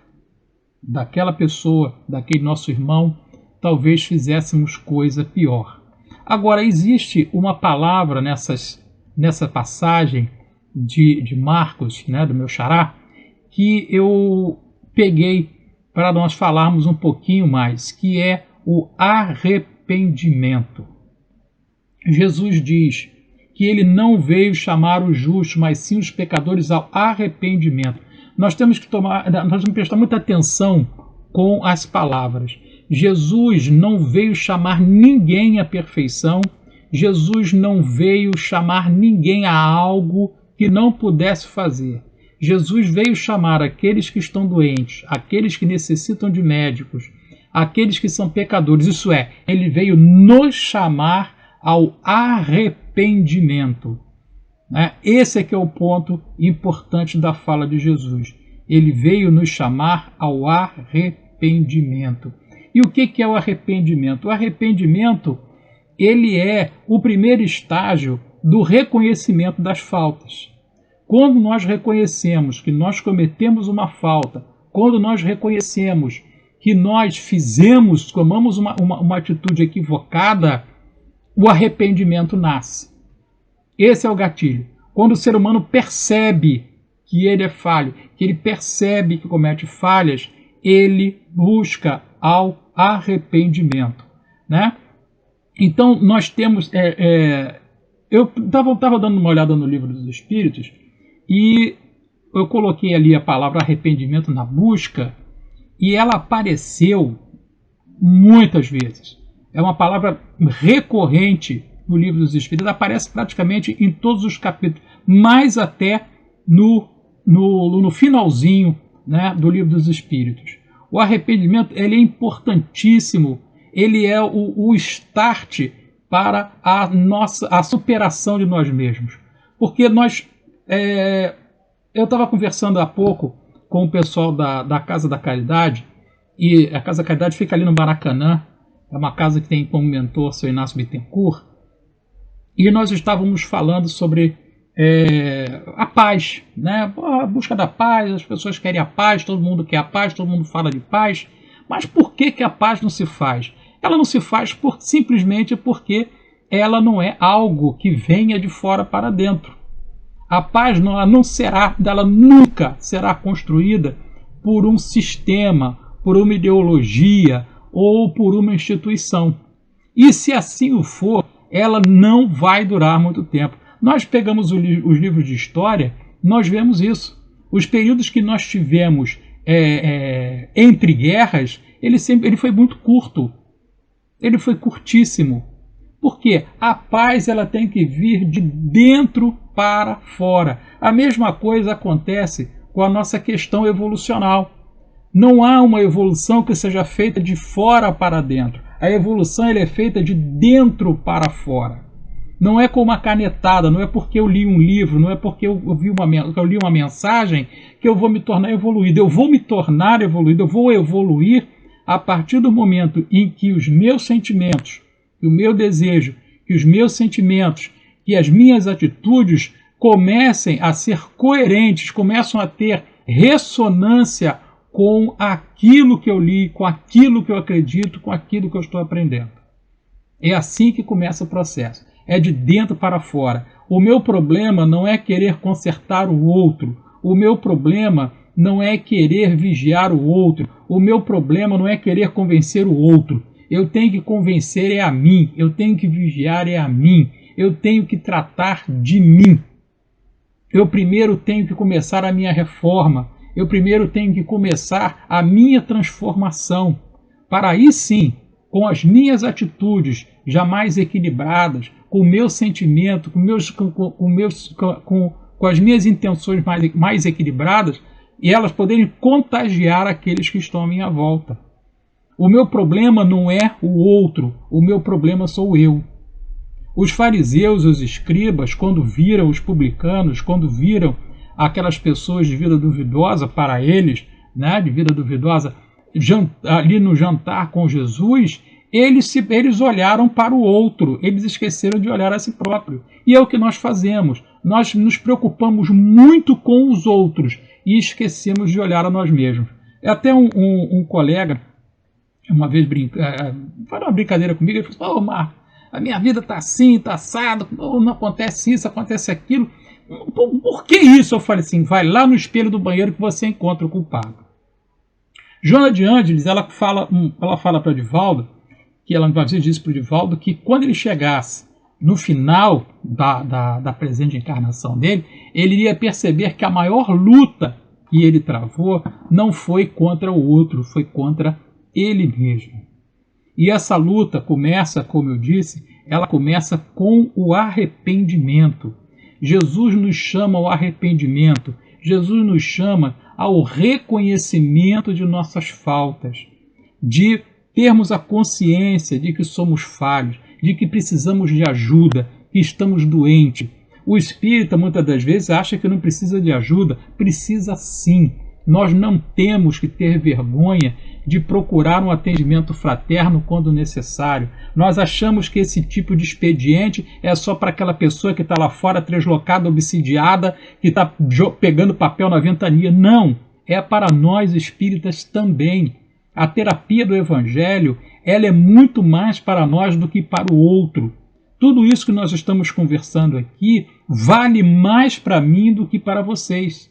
daquela pessoa, daquele nosso irmão, talvez fizéssemos coisa pior. Agora, existe uma palavra nessa passagem de Marcos, do meu xará, que eu peguei para nós falarmos um pouquinho mais, que é o arrependimento. Jesus diz que ele não veio chamar os justos, mas sim os pecadores ao arrependimento. Nós temos que prestar muita atenção com as palavras. Jesus não veio chamar ninguém à perfeição, Jesus não veio chamar ninguém a algo que não pudesse fazer. Jesus veio chamar aqueles que estão doentes, aqueles que necessitam de médicos, aqueles que são pecadores. Isso é, ele veio nos chamar ao arrependimento. Esse é que é o ponto importante da fala de Jesus. Ele veio nos chamar ao arrependimento. E o que é o arrependimento? O arrependimento, ele é o primeiro estágio do reconhecimento das faltas. Quando nós reconhecemos que nós cometemos uma falta, quando nós reconhecemos que nós tomamos uma atitude equivocada, o arrependimento nasce. Esse é o gatilho. Quando o ser humano percebe que ele é falho, que ele percebe que comete falhas, ele busca ao arrependimento. Então, nós temos... eu estava dando uma olhada no Livro dos Espíritos e eu coloquei ali a palavra arrependimento na busca e ela apareceu muitas vezes. É uma palavra recorrente no Livro dos Espíritos, ela aparece praticamente em todos os capítulos, mais até no finalzinho do Livro dos Espíritos. O arrependimento ele é importantíssimo, ele é o start para a superação de nós mesmos. Porque eu estava conversando há pouco com o pessoal da Casa da Caridade, e a Casa da Caridade fica ali no Maracanã, é uma casa que tem como mentor o Sr. Inácio Bittencourt, e nós estávamos falando sobre a paz, né? A busca da paz, as pessoas querem a paz, todo mundo quer a paz, todo mundo fala de paz, mas por que a paz não se faz? Ela não se faz simplesmente porque ela não é algo que venha de fora para dentro. A paz ela nunca será construída por um sistema, por uma ideologia ou por uma instituição. E se assim o for, ela não vai durar muito tempo. Nós pegamos os livros de história, nós vemos isso. Os períodos que nós tivemos entre guerras, ele foi muito curto. Ele foi curtíssimo. Porque a paz ela tem que vir de dentro para fora. A mesma coisa acontece com a nossa questão evolucional. Não há uma evolução que seja feita de fora para dentro. A evolução ela é feita de dentro para fora. Não é com uma canetada, não é porque eu li um livro, não é porque eu li uma mensagem que eu vou me tornar evoluído. Eu vou me tornar evoluído, eu vou evoluir a partir do momento em que os meus sentimentos, que o meu desejo, que os meus sentimentos, que as minhas atitudes comecem a ser coerentes, começam a ter ressonância com aquilo que eu li, com aquilo que eu acredito, com aquilo que eu estou aprendendo. É assim que começa o processo. É de dentro para fora. O meu problema não é querer consertar o outro. O meu problema não é querer vigiar o outro. O meu problema não é querer convencer o outro. Eu tenho que convencer a mim. Eu tenho que vigiar a mim. Eu tenho que tratar de mim. Eu primeiro tenho que começar a minha reforma. Eu primeiro tenho que começar a minha transformação. Para aí sim, com as minhas atitudes jamais equilibradas, com o meu sentimento, com as minhas intenções mais equilibradas, e elas poderem contagiar aqueles que estão à minha volta. O meu problema não é o outro, o meu problema sou eu. Os fariseus e os escribas, quando viram os publicanos, quando viram aquelas pessoas de vida duvidosa para eles, né, de vida duvidosa, ali no jantar com Jesus, eles olharam para o outro, eles esqueceram de olhar a si próprio. E é o que nós fazemos. Nós nos preocupamos muito com os outros e esquecemos de olhar a nós mesmos. Até um colega, uma vez foi uma brincadeira comigo, ele falou: Marco, a minha vida está assim, está assado, não acontece isso, acontece aquilo. Por que isso? Eu falei assim: vai lá no espelho do banheiro que você encontra o culpado. Joana de Ângeles, ela fala para o Divaldo, que ela uma vez disse para o Divaldo que quando ele chegasse no final da presente encarnação dele, ele iria perceber que a maior luta que ele travou não foi contra o outro, foi contra ele mesmo. E essa luta começa, como eu disse, ela começa com o arrependimento. Jesus nos chama ao arrependimento. Jesus nos chama ao reconhecimento de nossas faltas, de termos a consciência de que somos falhos, de que precisamos de ajuda, que estamos doentes. O espírita muitas das vezes acha que não precisa de ajuda. Precisa sim. Nós não temos que ter vergonha de procurar um atendimento fraterno quando necessário. Nós achamos que esse tipo de expediente é só para aquela pessoa que está lá fora, translocada, obsidiada, que está pegando papel na ventania. Não, é para nós espíritas também. A terapia do Evangelho, ela é muito mais para nós do que para o outro. Tudo isso que nós estamos conversando aqui vale mais para mim do que para vocês.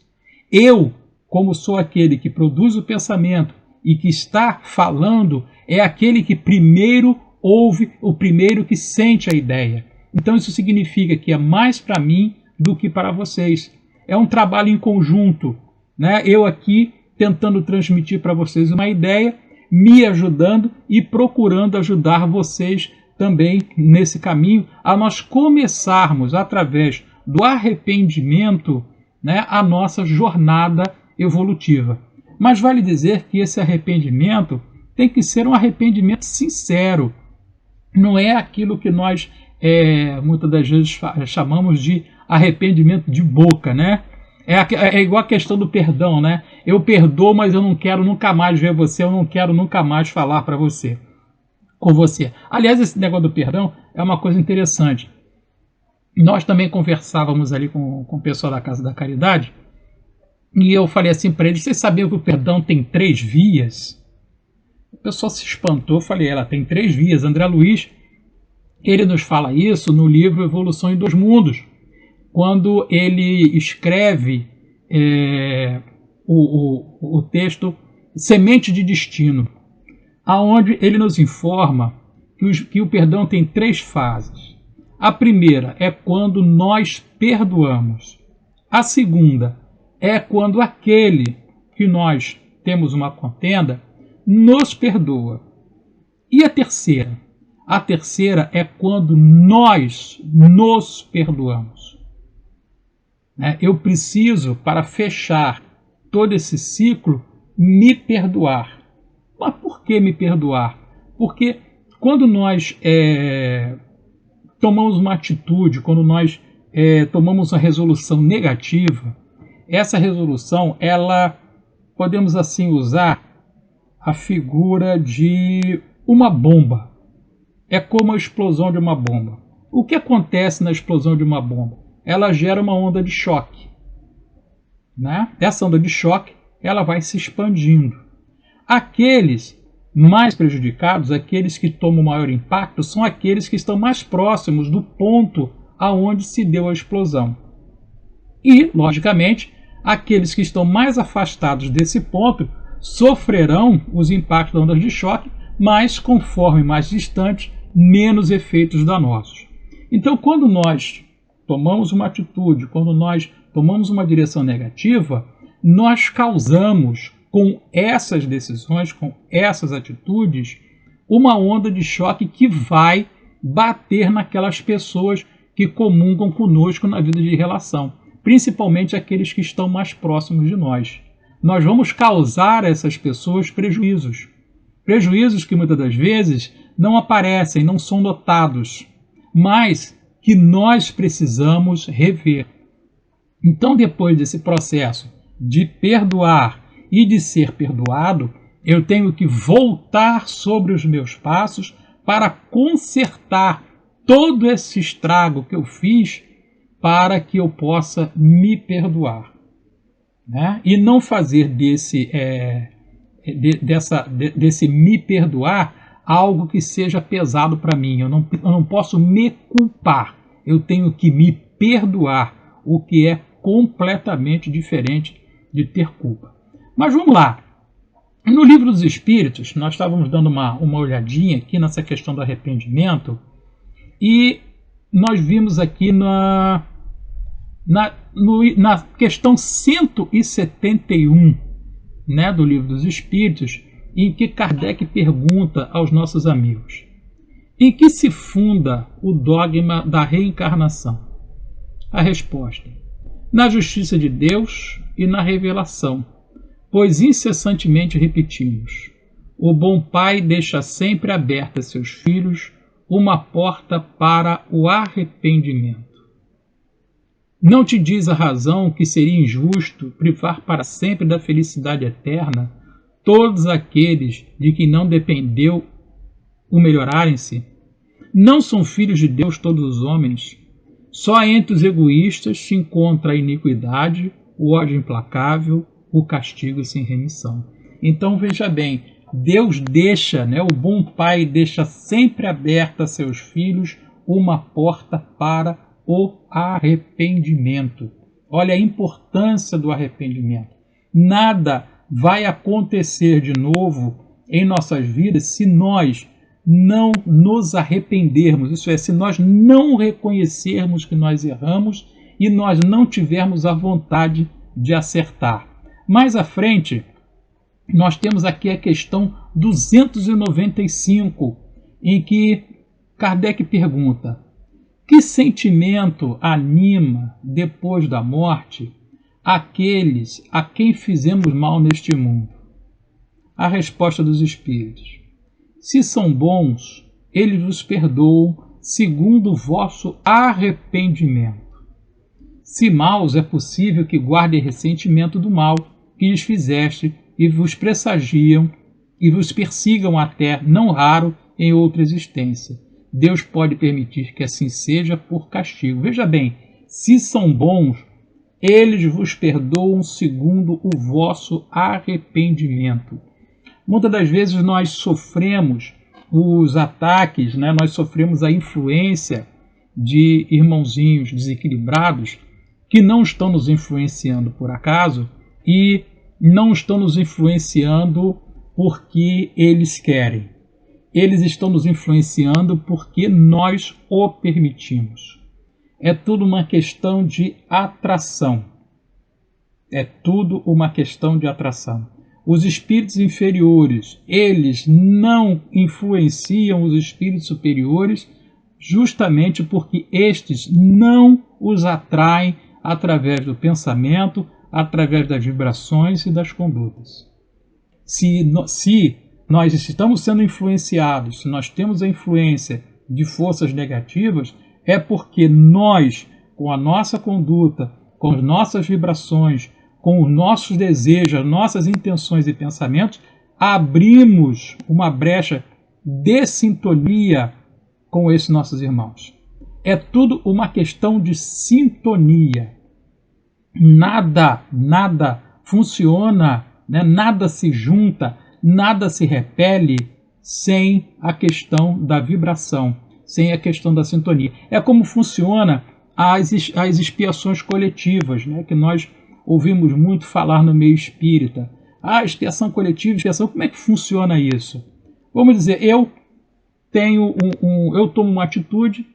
Eu, como sou aquele que produz o pensamento e que está falando, é aquele que primeiro ouve, o primeiro que sente a ideia. Então isso significa que é mais para mim do que para vocês. É um trabalho em conjunto, né? Eu aqui tentando transmitir para vocês uma ideia, me ajudando e procurando ajudar vocês também nesse caminho, a nós começarmos através do arrependimento, né, a nossa jornada evolutiva. Mas vale dizer que esse arrependimento tem que ser um arrependimento sincero. Não é aquilo que nós muitas das vezes chamamos de arrependimento de boca, né? É igual a questão do perdão, né? Eu perdoo, mas eu não quero nunca mais ver você, eu não quero nunca mais falar com você. Aliás, esse negócio do perdão é uma coisa interessante. Nós também conversávamos ali com o pessoal da Casa da Caridade, e eu falei assim para eles: vocês sabiam que o perdão tem 3 vias? O pessoal se espantou. Eu falei: ela tem 3 vias. André Luiz, ele nos fala isso no livro Evolução em 2 Mundos, quando ele escreve o texto Semente de Destino, aonde ele nos informa que o perdão tem 3 fases. A primeira é quando nós perdoamos. A segunda é quando aquele que nós temos uma contenda nos perdoa. E a terceira? A terceira é quando nós nos perdoamos. Eu preciso, para fechar todo esse ciclo, me perdoar. Mas por que me perdoar? Porque quando nós tomamos uma atitude, quando nós tomamos uma resolução negativa, essa resolução, ela, podemos assim usar a figura de uma bomba. É como a explosão de uma bomba. O que acontece na explosão de uma bomba? Ela gera uma onda de choque, né? Essa onda de choque, ela vai se expandindo. Aqueles mais prejudicados, aqueles que tomam maior impacto, são aqueles que estão mais próximos do ponto aonde se deu a explosão. E, logicamente, aqueles que estão mais afastados desse ponto sofrerão os impactos da onda de choque, mas, conforme mais distante, menos efeitos danosos. Então, quando nós tomamos uma atitude, quando nós tomamos uma direção negativa, nós causamos, com essas decisões, com essas atitudes, uma onda de choque que vai bater naquelas pessoas que comungam conosco na vida de relação, principalmente aqueles que estão mais próximos de nós. Nós vamos causar a essas pessoas prejuízos. Prejuízos que muitas das vezes não aparecem, não são notados, mas que nós precisamos rever. Então, depois desse processo de perdoar e de ser perdoado, eu tenho que voltar sobre os meus passos para consertar todo esse estrago que eu fiz, para que eu possa me perdoar, né? E não fazer desse me perdoar algo que seja pesado para mim. Eu não posso me culpar, eu tenho que me perdoar, o que é completamente diferente de ter culpa. Mas vamos lá. No Livro dos Espíritos, nós estávamos dando uma olhadinha aqui nessa questão do arrependimento, e nós vimos aqui na questão 171, né, do Livro dos Espíritos, em que Kardec pergunta aos nossos amigos: em que se funda o dogma da reencarnação? A resposta: na justiça de Deus e na revelação, pois incessantemente repetimos: o bom pai deixa sempre aberta a seus filhos uma porta para o arrependimento. Não te diz a razão que seria injusto privar para sempre da felicidade eterna todos aqueles de que não dependeu o melhorarem-se? Não são filhos de Deus todos os homens? Só entre os egoístas se encontra a iniquidade, o ódio implacável, o castigo sem remissão. Então veja bem, Deus deixa, né, o bom pai deixa sempre aberta a seus filhos uma porta para o arrependimento. Olha a importância do arrependimento. Nada vai acontecer de novo em nossas vidas se nós não nos arrependermos, isso é, se nós não reconhecermos que nós erramos e nós não tivermos a vontade de acertar. Mais à frente, nós temos aqui a questão 295, em que Kardec pergunta: que sentimento anima, depois da morte, aqueles a quem fizemos mal neste mundo? A resposta dos Espíritos: se são bons, eles vos perdoam segundo o vosso arrependimento. Se maus, é possível que guardem ressentimento do mal que lhes fizeste e vos pressagiam e vos persigam até, não raro, em outra existência. Deus pode permitir que assim seja por castigo. Veja bem, se são bons, eles vos perdoam segundo o vosso arrependimento. Muitas das vezes nós sofremos os ataques, né? Nós sofremos a influência de irmãozinhos desequilibrados que não estão nos influenciando por acaso e não estão nos influenciando porque eles querem. Eles estão nos influenciando porque nós o permitimos. É tudo uma questão de atração. É tudo uma questão de atração. Os espíritos inferiores, eles não influenciam os espíritos superiores justamente porque estes não os atraem através do pensamento, através das vibrações e das condutas. Se nós estamos sendo influenciados, se nós temos a influência de forças negativas, é porque nós, com a nossa conduta, com as nossas vibrações, com os nossos desejos, nossas intenções e pensamentos, abrimos uma brecha de sintonia com esses nossos irmãos. É tudo uma questão de sintonia. Nada funciona, né? Nada se junta, nada se repele sem a questão da vibração, sem a questão da sintonia. É como funciona as expiações coletivas, né? Que nós ouvimos muito falar no meio espírita. Expiação coletiva, expiação, como é que funciona isso? Vamos dizer, eu tomo uma atitude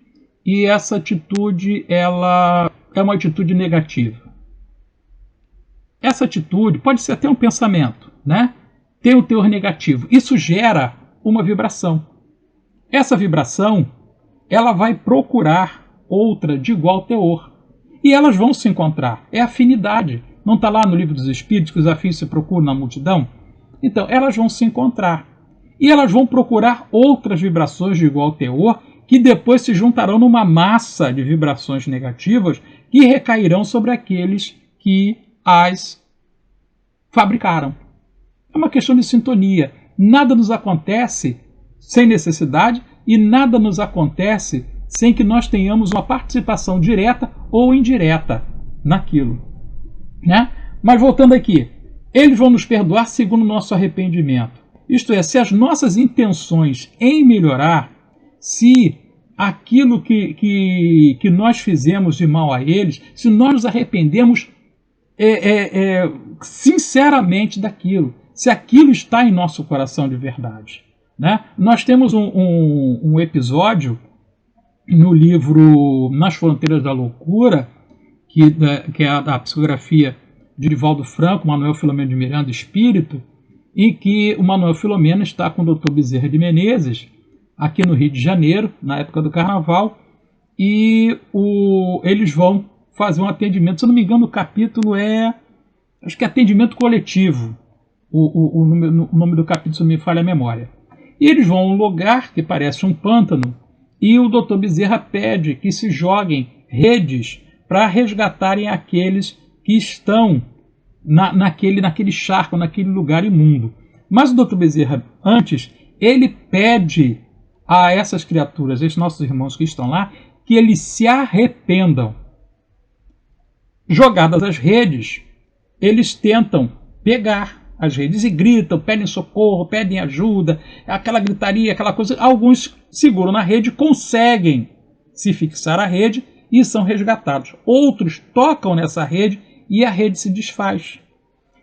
e essa atitude ela é uma atitude negativa. Essa atitude pode ser até um pensamento, né? Tem um teor negativo. Isso gera uma vibração. Essa vibração, ela vai procurar outra de igual teor. E elas vão se encontrar. É afinidade. Não está lá no Livro dos Espíritos que os afins se procuram na multidão? Então, elas vão se encontrar. E elas vão procurar outras vibrações de igual teor que depois se juntarão numa massa de vibrações negativas que recairão sobre aqueles que as fabricaram. É uma questão de sintonia. Nada nos acontece sem necessidade e nada nos acontece sem que nós tenhamos uma participação direta ou indireta naquilo, né? Mas voltando aqui, eles vão nos perdoar segundo o nosso arrependimento. Isto é, se as nossas intenções em melhorar, se aquilo que nós fizemos de mal a eles, se nós nos arrependemos sinceramente daquilo, se aquilo está em nosso coração de verdade, né? Nós temos um episódio no livro Nas Fronteiras da Loucura, que é a psicografia de Divaldo Franco, Manuel Filomeno de Miranda, Espírito, em que o Manuel Filomeno está com o Dr. Bezerra de Menezes, aqui no Rio de Janeiro, na época do Carnaval, e eles vão fazer um atendimento, se eu não me engano o capítulo acho que é atendimento coletivo, o nome do capítulo, se não me falha a memória. E eles vão a um lugar que parece um pântano, e o Dr. Bezerra pede que se joguem redes para resgatarem aqueles que estão naquele charco, naquele lugar imundo. Mas o Dr. Bezerra, antes, ele pede a essas criaturas, esses nossos irmãos que estão lá, que eles se arrependam. Jogadas as redes, eles tentam pegar as redes e gritam, pedem socorro, pedem ajuda, aquela gritaria, aquela coisa. Alguns seguram na rede, conseguem se fixar à rede e são resgatados. Outros tocam nessa rede e a rede se desfaz.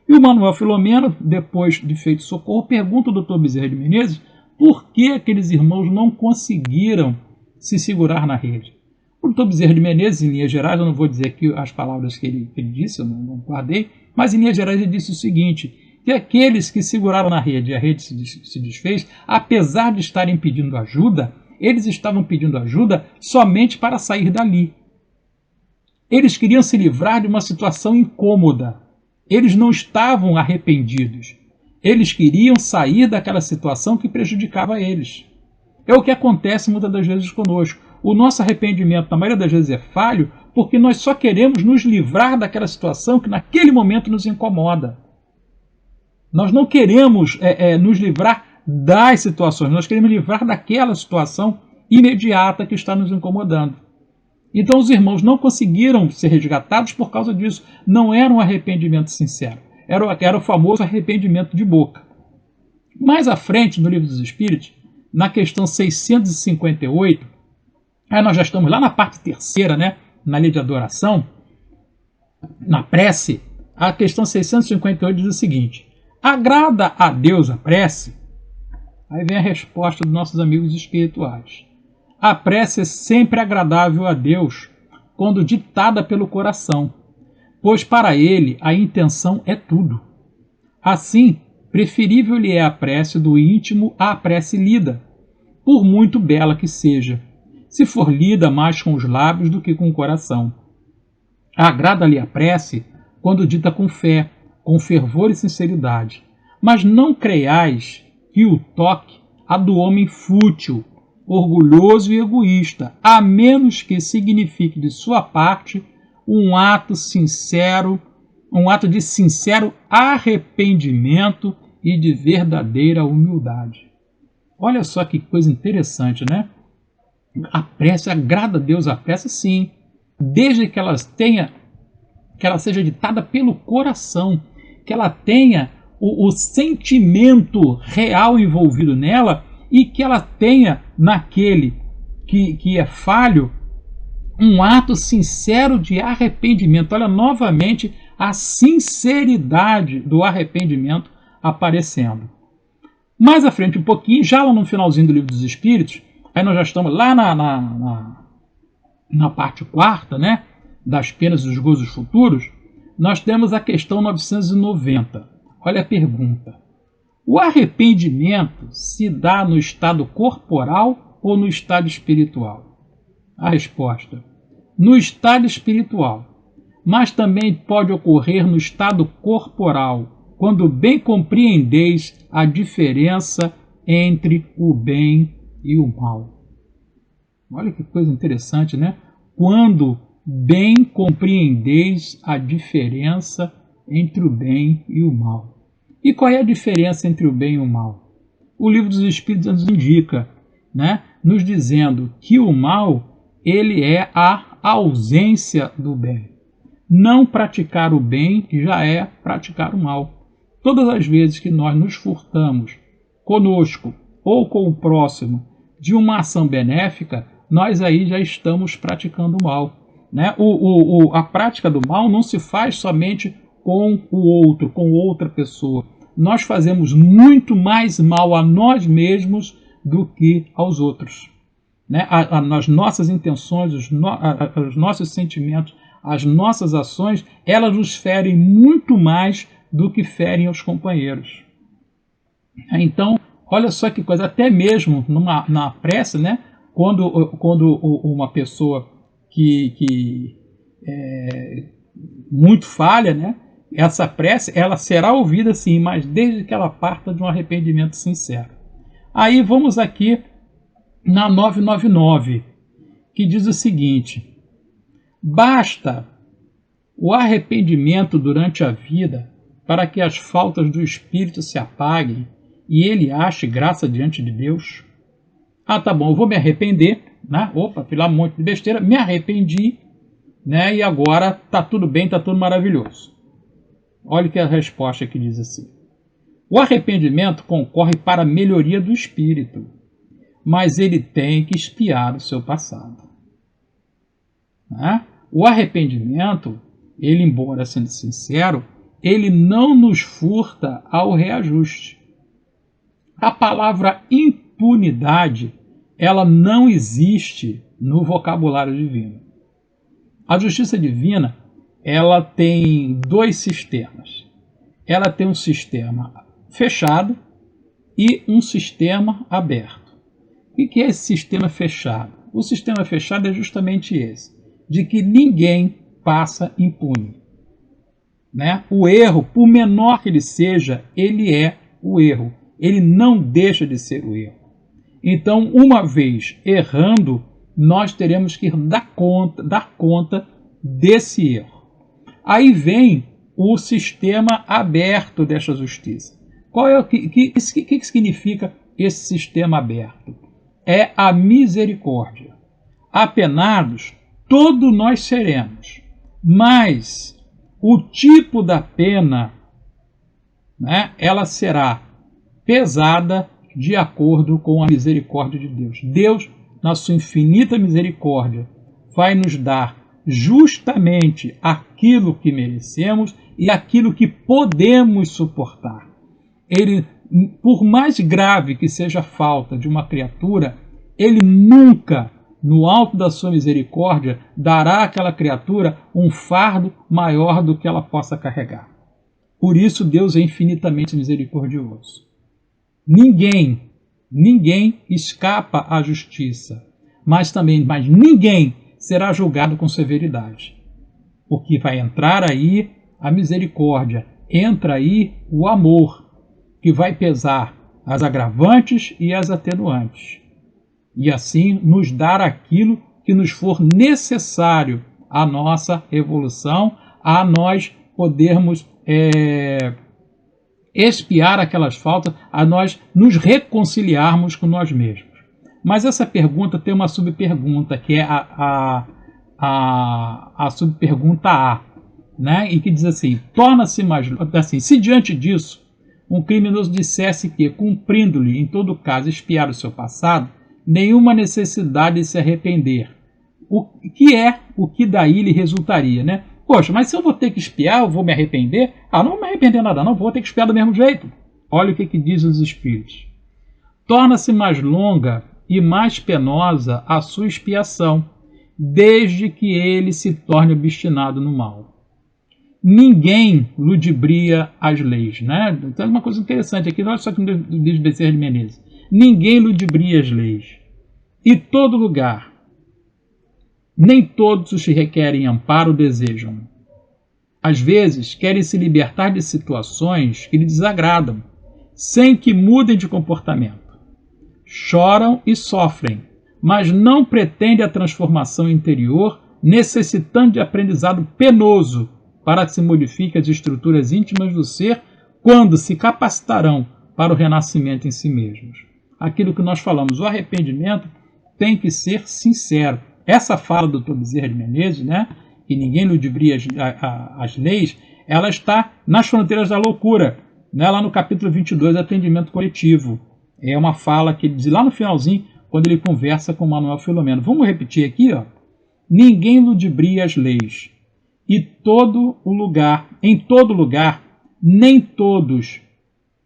E o Manuel Filomeno, depois de feito socorro, pergunta ao Dr. Bezerra de Menezes por que aqueles irmãos não conseguiram se segurar na rede. O Dr. Bezerra de Menezes, em linhas gerais, eu não vou dizer aqui as palavras que ele disse, eu não guardei, mas em linhas gerais ele disse o seguinte, que aqueles que seguraram na rede e a rede se desfez, apesar de estarem pedindo ajuda, eles estavam pedindo ajuda somente para sair dali. Eles queriam se livrar de uma situação incômoda. Eles não estavam arrependidos. Eles queriam sair daquela situação que prejudicava eles. É o que acontece muitas das vezes conosco. O nosso arrependimento, na maioria das vezes, é falho porque nós só queremos nos livrar daquela situação que naquele momento nos incomoda. Nós não queremos nos livrar das situações, nós queremos livrar daquela situação imediata que está nos incomodando. Então os irmãos não conseguiram ser resgatados por causa disso. Não era um arrependimento sincero. Era o famoso arrependimento de boca. Mais à frente, no Livro dos Espíritos, na questão 658, aí nós já estamos lá na parte terceira, né, na lei de adoração, na prece, a questão 658 diz o seguinte: agrada a Deus a prece? Aí vem a resposta dos nossos amigos espirituais. A prece é sempre agradável a Deus quando ditada pelo coração, pois para ele a intenção é tudo. Assim, preferível lhe é a prece do íntimo à prece lida, por muito bela que seja, se for lida mais com os lábios do que com o coração. Agrada-lhe a prece quando dita com fé, com fervor e sinceridade, mas não creiais que o toque a do homem fútil, orgulhoso e egoísta, a menos que signifique de sua parte um ato de sincero arrependimento e de verdadeira humildade. Olha só que coisa interessante, né? A prece agrada a Deus, a prece sim, desde que ela seja ditada pelo coração, que ela tenha o sentimento real envolvido nela e que ela tenha naquele que é falho um ato sincero de arrependimento. Olha novamente a sinceridade do arrependimento aparecendo. Mais à frente um pouquinho, já lá no finalzinho do Livro dos Espíritos, aí nós já estamos lá na parte quarta, né, das penas e dos gozos futuros, nós temos a questão 990. Olha a pergunta: o arrependimento se dá no estado corporal ou no estado espiritual? A resposta: no estado espiritual, mas também pode ocorrer no estado corporal, quando bem compreendeis a diferença entre o bem e o mal. Olha que coisa interessante, né? Quando bem compreendeis a diferença entre o bem e o mal. E qual é a diferença entre o bem e o mal? O Livro dos Espíritos nos indica, né, nos dizendo que o mal ele é a ausência do bem. Não praticar o bem já é praticar o mal. Todas as vezes que nós nos furtamos conosco ou com o próximo de uma ação benéfica, nós aí já estamos praticando o mal, né? A prática do mal não se faz somente com o outro, com outra pessoa. Nós fazemos muito mais mal a nós mesmos do que aos outros, né? As nossas intenções, os nossos sentimentos, as nossas ações, elas nos ferem muito mais do que ferem aos companheiros. Então, olha só que coisa, até mesmo na prece, né? Quando uma pessoa que é muito falha, né? Essa prece ela será ouvida sim, mas desde que ela parta de um arrependimento sincero. Aí vamos aqui na 999, que diz o seguinte: basta o arrependimento durante a vida para que as faltas do espírito se apaguem e ele ache graça diante de Deus? Ah, tá bom, eu vou me arrepender, né? Opa, fiz lá um monte de besteira, me arrependi, né? E agora tá tudo bem, tá tudo maravilhoso. Olha que a resposta que diz assim: o arrependimento concorre para a melhoria do espírito, mas ele tem que expiar o seu passado. Né? O arrependimento, ele, embora sendo sincero, ele não nos furta ao reajuste. A palavra impunidade, ela não existe no vocabulário divino. A justiça divina, ela tem dois sistemas. Ela tem um sistema fechado e um sistema aberto. O que é esse sistema fechado? O sistema fechado é justamente esse, de que ninguém passa impune. Né? O erro, por menor que ele seja, ele é o erro. Ele não deixa de ser o erro. Então, uma vez errando, nós teremos que dar conta desse erro. Aí vem o sistema aberto desta justiça. O que significa esse sistema aberto? É a misericórdia. Apenados, todos nós seremos, mas o tipo da pena, né, ela será pesada de acordo com a misericórdia de Deus. Deus, na sua infinita misericórdia, vai nos dar justamente aquilo que merecemos e aquilo que podemos suportar. Ele, por mais grave que seja a falta de uma criatura, ele nunca, no alto da sua misericórdia, dará àquela criatura um fardo maior do que ela possa carregar. Por isso Deus é infinitamente misericordioso. Ninguém escapa à justiça, mas ninguém será julgado com severidade, porque vai entrar aí a misericórdia, entra aí o amor, que vai pesar as agravantes e as atenuantes, e assim nos dar aquilo que nos for necessário à nossa evolução, a nós podermos expiar aquelas faltas, a nós nos reconciliarmos com nós mesmos. Mas essa pergunta tem uma subpergunta, que é a subpergunta A, né? E que diz assim: torna-se mais assim, se diante disso um criminoso dissesse que, cumprindo-lhe em todo caso expiar o seu passado, nenhuma necessidade de se arrepender, o que daí lhe resultaria, né? Poxa, mas se eu vou ter que expiar, eu vou me arrepender? Ah, não vou me arrepender nada não, vou ter que expiar do mesmo jeito. Olha o que diz os Espíritos. Torna-se mais longa e mais penosa a sua expiação, desde que ele se torne obstinado no mal. Ninguém ludibria as leis, né? Então é uma coisa interessante aqui, olha só que diz Bezerra de Menezes. Ninguém ludibria as leis. E todo lugar, nem todos os que requerem amparo desejam. Às vezes, querem se libertar de situações que lhe desagradam, sem que mudem de comportamento. Choram e sofrem, mas não pretendem a transformação interior, necessitando de aprendizado penoso para que se modifiquem as estruturas íntimas do ser, quando se capacitarão para o renascimento em si mesmos. Aquilo que nós falamos, o arrependimento tem que ser sincero. Essa fala do Dr. Bezerra de Menezes, né, que ninguém ludibria as leis, ela está nas fronteiras da loucura, né, lá no capítulo 22, Atendimento Coletivo. É uma fala que ele diz lá no finalzinho, quando ele conversa com Manuel Filomeno. Vamos repetir aqui, ó. Ninguém ludibria as leis. E em todo lugar, nem todos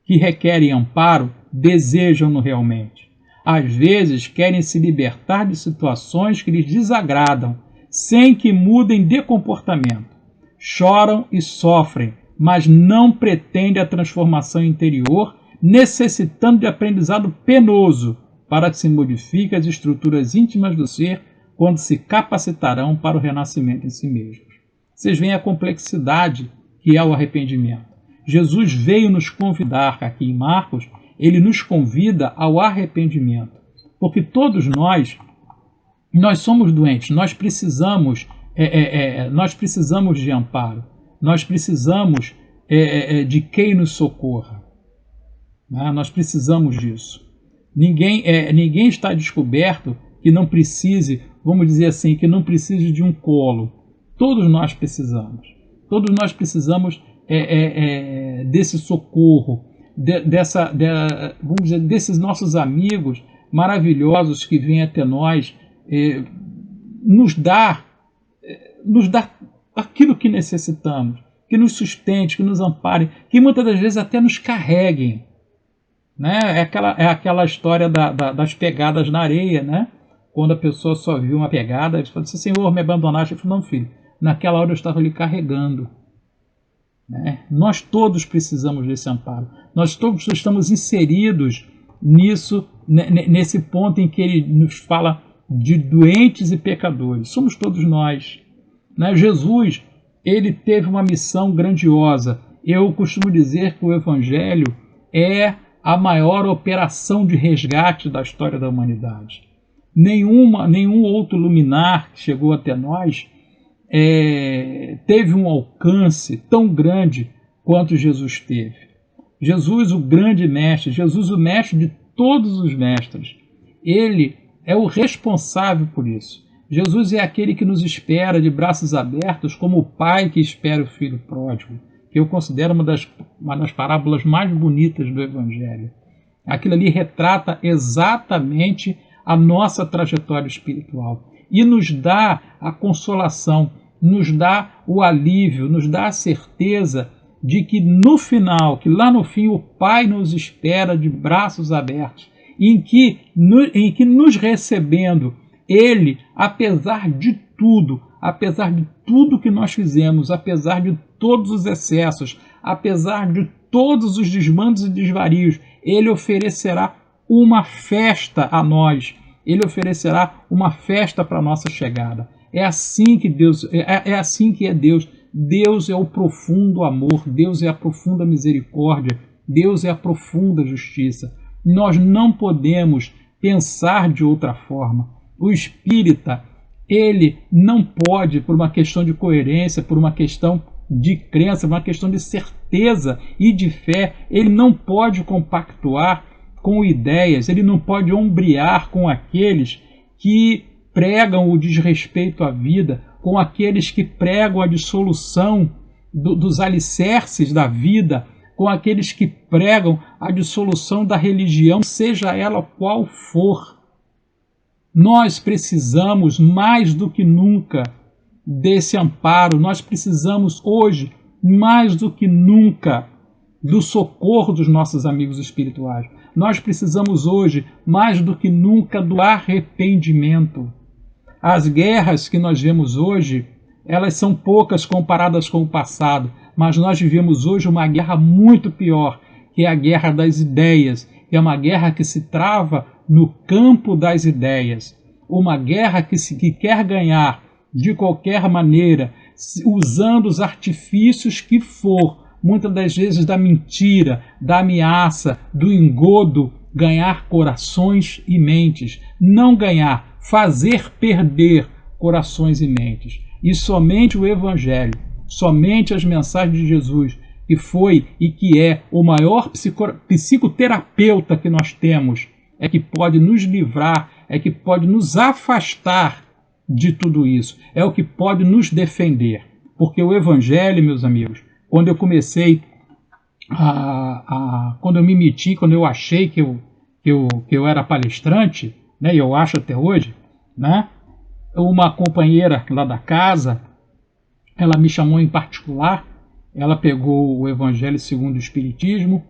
que requerem amparo desejam-no realmente. Às vezes querem se libertar de situações que lhes desagradam, sem que mudem de comportamento. Choram e sofrem, mas não pretendem a transformação interior, necessitando de aprendizado penoso para que se modifiquem as estruturas íntimas do ser, quando se capacitarão para o renascimento em si mesmos. Vocês veem a complexidade que é o arrependimento. Jesus veio nos convidar, aqui em Marcos, ele nos convida ao arrependimento, porque todos nós somos doentes, nós precisamos de amparo, nós precisamos de quem nos socorra, né? Nós precisamos disso. Ninguém está descoberto que não precise, vamos dizer assim, que não precise de um colo. Todos nós precisamos desse socorro, vamos dizer, desses nossos amigos maravilhosos que vêm até nós, nos dar aquilo que necessitamos, que nos sustente, que nos amparem, que muitas das vezes até nos carreguem, né? É aquela história das pegadas na areia, né? Quando a pessoa só viu uma pegada, ele falou assim: Senhor, me abandonaste. Eu falei: não, filho, naquela hora eu estava lhe carregando. Né? Nós todos precisamos desse amparo. Nós todos estamos inseridos nisso, nesse ponto em que ele nos fala de doentes e pecadores. Somos todos nós. Né? Jesus, ele teve uma missão grandiosa. Eu costumo dizer que o Evangelho é a maior operação de resgate da história da humanidade. Nenhum outro luminar que chegou até nós teve um alcance tão grande quanto Jesus teve. Jesus, o grande mestre, Jesus, o mestre de todos os mestres, ele é o responsável por isso. Jesus é aquele que nos espera de braços abertos, como o pai que espera o filho pródigo, que eu considero uma das parábolas mais bonitas do Evangelho. Aquilo ali retrata exatamente a nossa trajetória espiritual e nos dá a consolação, nos dá o alívio, nos dá a certeza de que no final, que lá no fim o Pai nos espera de braços abertos, em que nos recebendo, Ele, apesar de tudo que nós fizemos, apesar de todos os excessos, apesar de todos os desmandos e desvarios, Ele oferecerá uma festa a nós, Ele oferecerá uma festa para a nossa chegada. É assim que Deus é assim que é Deus. Deus é o profundo amor, Deus é a profunda misericórdia, Deus é a profunda justiça. Nós não podemos pensar de outra forma. O espírita, ele não pode, por uma questão de coerência, por uma questão de crença, por uma questão de certeza e de fé, ele não pode compactuar com ideias, ele não pode ombrear com aqueles que pregam o desrespeito à vida, com aqueles que pregam a dissolução dos alicerces da vida, com aqueles que pregam a dissolução da religião, seja ela qual for. Nós precisamos mais do que nunca desse amparo, nós precisamos hoje mais do que nunca do socorro dos nossos amigos espirituais. Nós precisamos hoje mais do que nunca do arrependimento. As guerras que nós vemos hoje, elas são poucas comparadas com o passado, mas nós vivemos hoje uma guerra muito pior, que é a guerra das ideias, que é uma guerra que se trava no campo das ideias, uma guerra que quer ganhar de qualquer maneira, usando os artifícios que for, muitas das vezes da mentira, da ameaça, do engodo, ganhar corações e mentes, não ganhar, fazer perder corações e mentes. E somente o Evangelho, somente as mensagens de Jesus, que foi e que é o maior psicoterapeuta que nós temos, é que pode nos livrar, é que pode nos afastar de tudo isso, é o que pode nos defender. Porque o Evangelho, meus amigos, quando eu comecei quando eu me meti, quando eu achei que eu era palestrante, né, e eu acho até hoje, né, uma companheira lá da casa, ela me chamou em particular, ela pegou o Evangelho segundo o Espiritismo,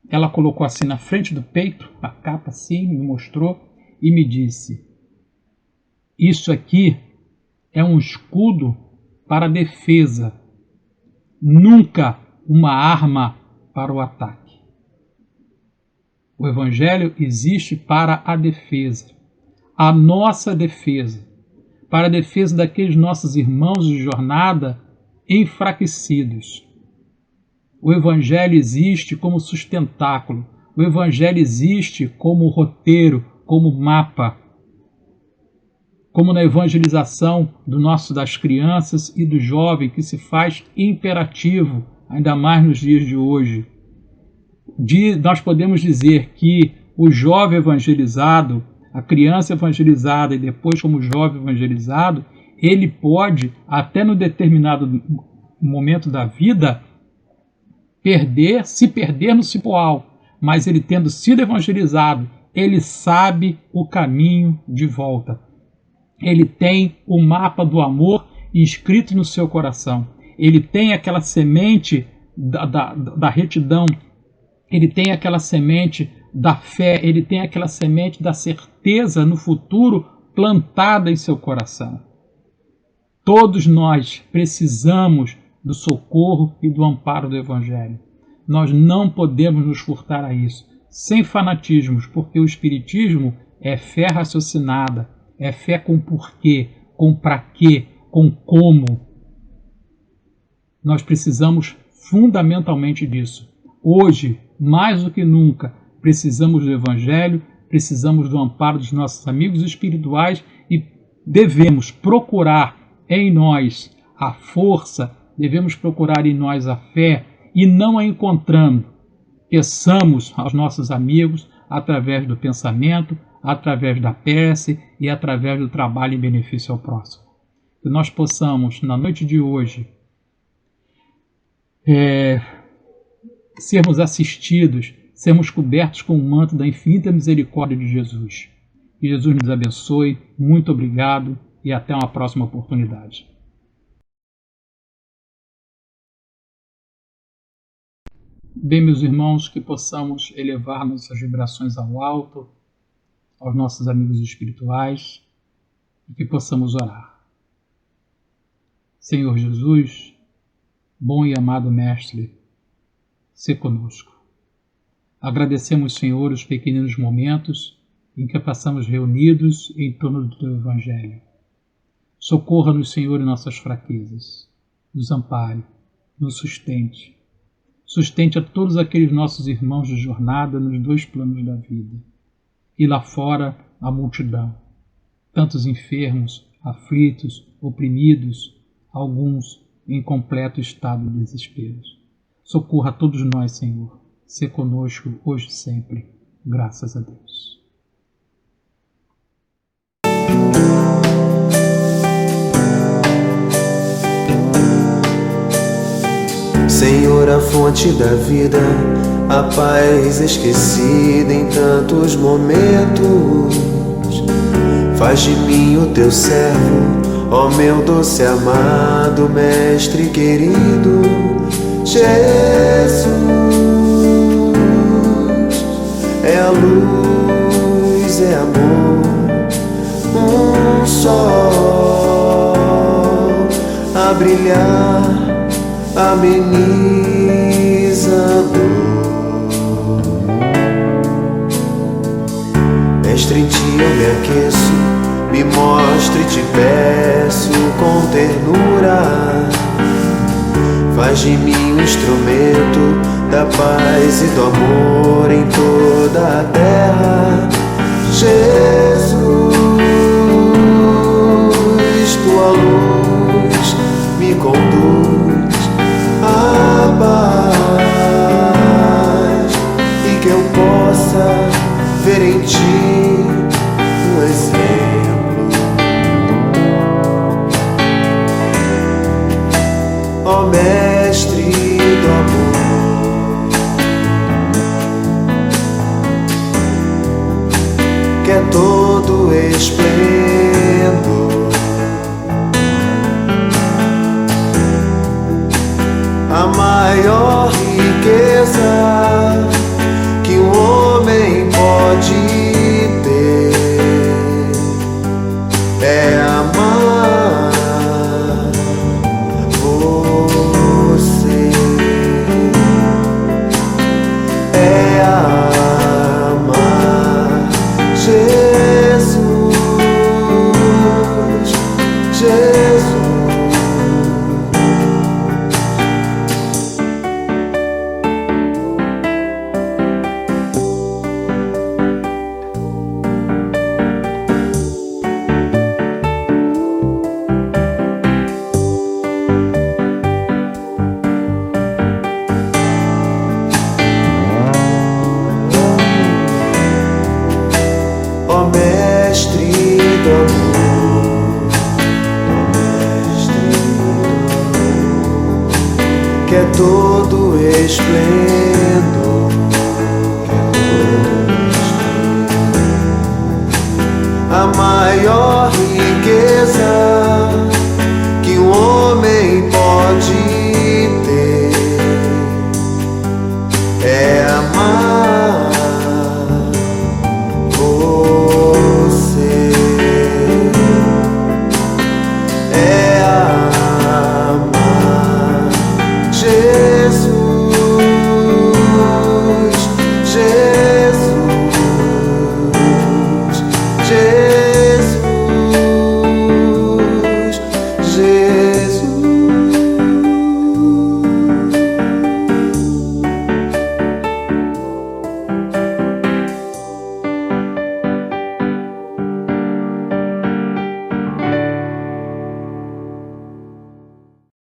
ela colocou assim na frente do peito, a capa assim, me mostrou e me disse: isso aqui é um escudo para a defesa, nunca uma arma para o ataque. O Evangelho existe para a defesa, a nossa defesa, para a defesa daqueles nossos irmãos de jornada enfraquecidos. O Evangelho existe como sustentáculo, o Evangelho existe como roteiro, como mapa, como na evangelização das crianças e do jovem, que se faz imperativo, ainda mais nos dias de hoje. Nós podemos dizer que o jovem evangelizado, a criança evangelizada e depois como jovem evangelizado, ele pode, até no determinado momento da vida, se perder no cipoal, mas ele tendo sido evangelizado, ele sabe o caminho de volta. Ele tem o mapa do amor inscrito no seu coração. Ele tem aquela semente da retidão, ele tem aquela semente da fé, ele tem aquela semente da certeza no futuro plantada em seu coração. Todos nós precisamos do socorro e do amparo do Evangelho. Nós não podemos nos furtar a isso, sem fanatismos, porque o Espiritismo é fé raciocinada, é fé com porquê, com para quê, com como. Nós precisamos fundamentalmente disso. Hoje, mais do que nunca, precisamos do Evangelho, precisamos do amparo dos nossos amigos espirituais e devemos procurar em nós a força, devemos procurar em nós a fé e não a encontrando. Peçamos aos nossos amigos através do pensamento, através da prece e através do trabalho em benefício ao próximo. Que nós possamos, na noite de hoje, sermos assistidos, sermos cobertos com o manto da infinita misericórdia de Jesus. Que Jesus nos abençoe. Muito obrigado e até uma próxima oportunidade. Bem, meus irmãos, que possamos elevar nossas vibrações ao alto, aos nossos amigos espirituais, e que possamos orar. Senhor Jesus, bom e amado Mestre, sê conosco. Agradecemos, Senhor, os pequeninos momentos em que passamos reunidos em torno do Teu Evangelho. Socorra-nos, Senhor, em nossas fraquezas. Nos ampare, nos sustente. Sustente a todos aqueles nossos irmãos de jornada nos dois planos da vida. E lá fora, a multidão. Tantos enfermos, aflitos, oprimidos, alguns em completo estado de desespero. Socorra a todos nós, Senhor. Sê conosco hoje e sempre. Graças a Deus. Senhor, a fonte da vida, a paz esquecida em tantos momentos. Faz de mim o teu servo, ó meu doce amado Mestre querido. Jesus é a luz, é amor, um sol a brilhar, ameniza a dor. Mestre, em ti eu me aqueço, me mostre e te peço com ternura. Faz de mim um instrumento da paz e do amor em toda a terra. Jesus, tua luz me conduz à paz e que eu possa ver em ti um exemplo. Ó Mestre do amor, que é todo esplendor, a maior riqueza que um homem pode ter é amar você, é amar Jesus, Jesus. Ó Mestre do amor, Mestre do amor, que é todo esplendor,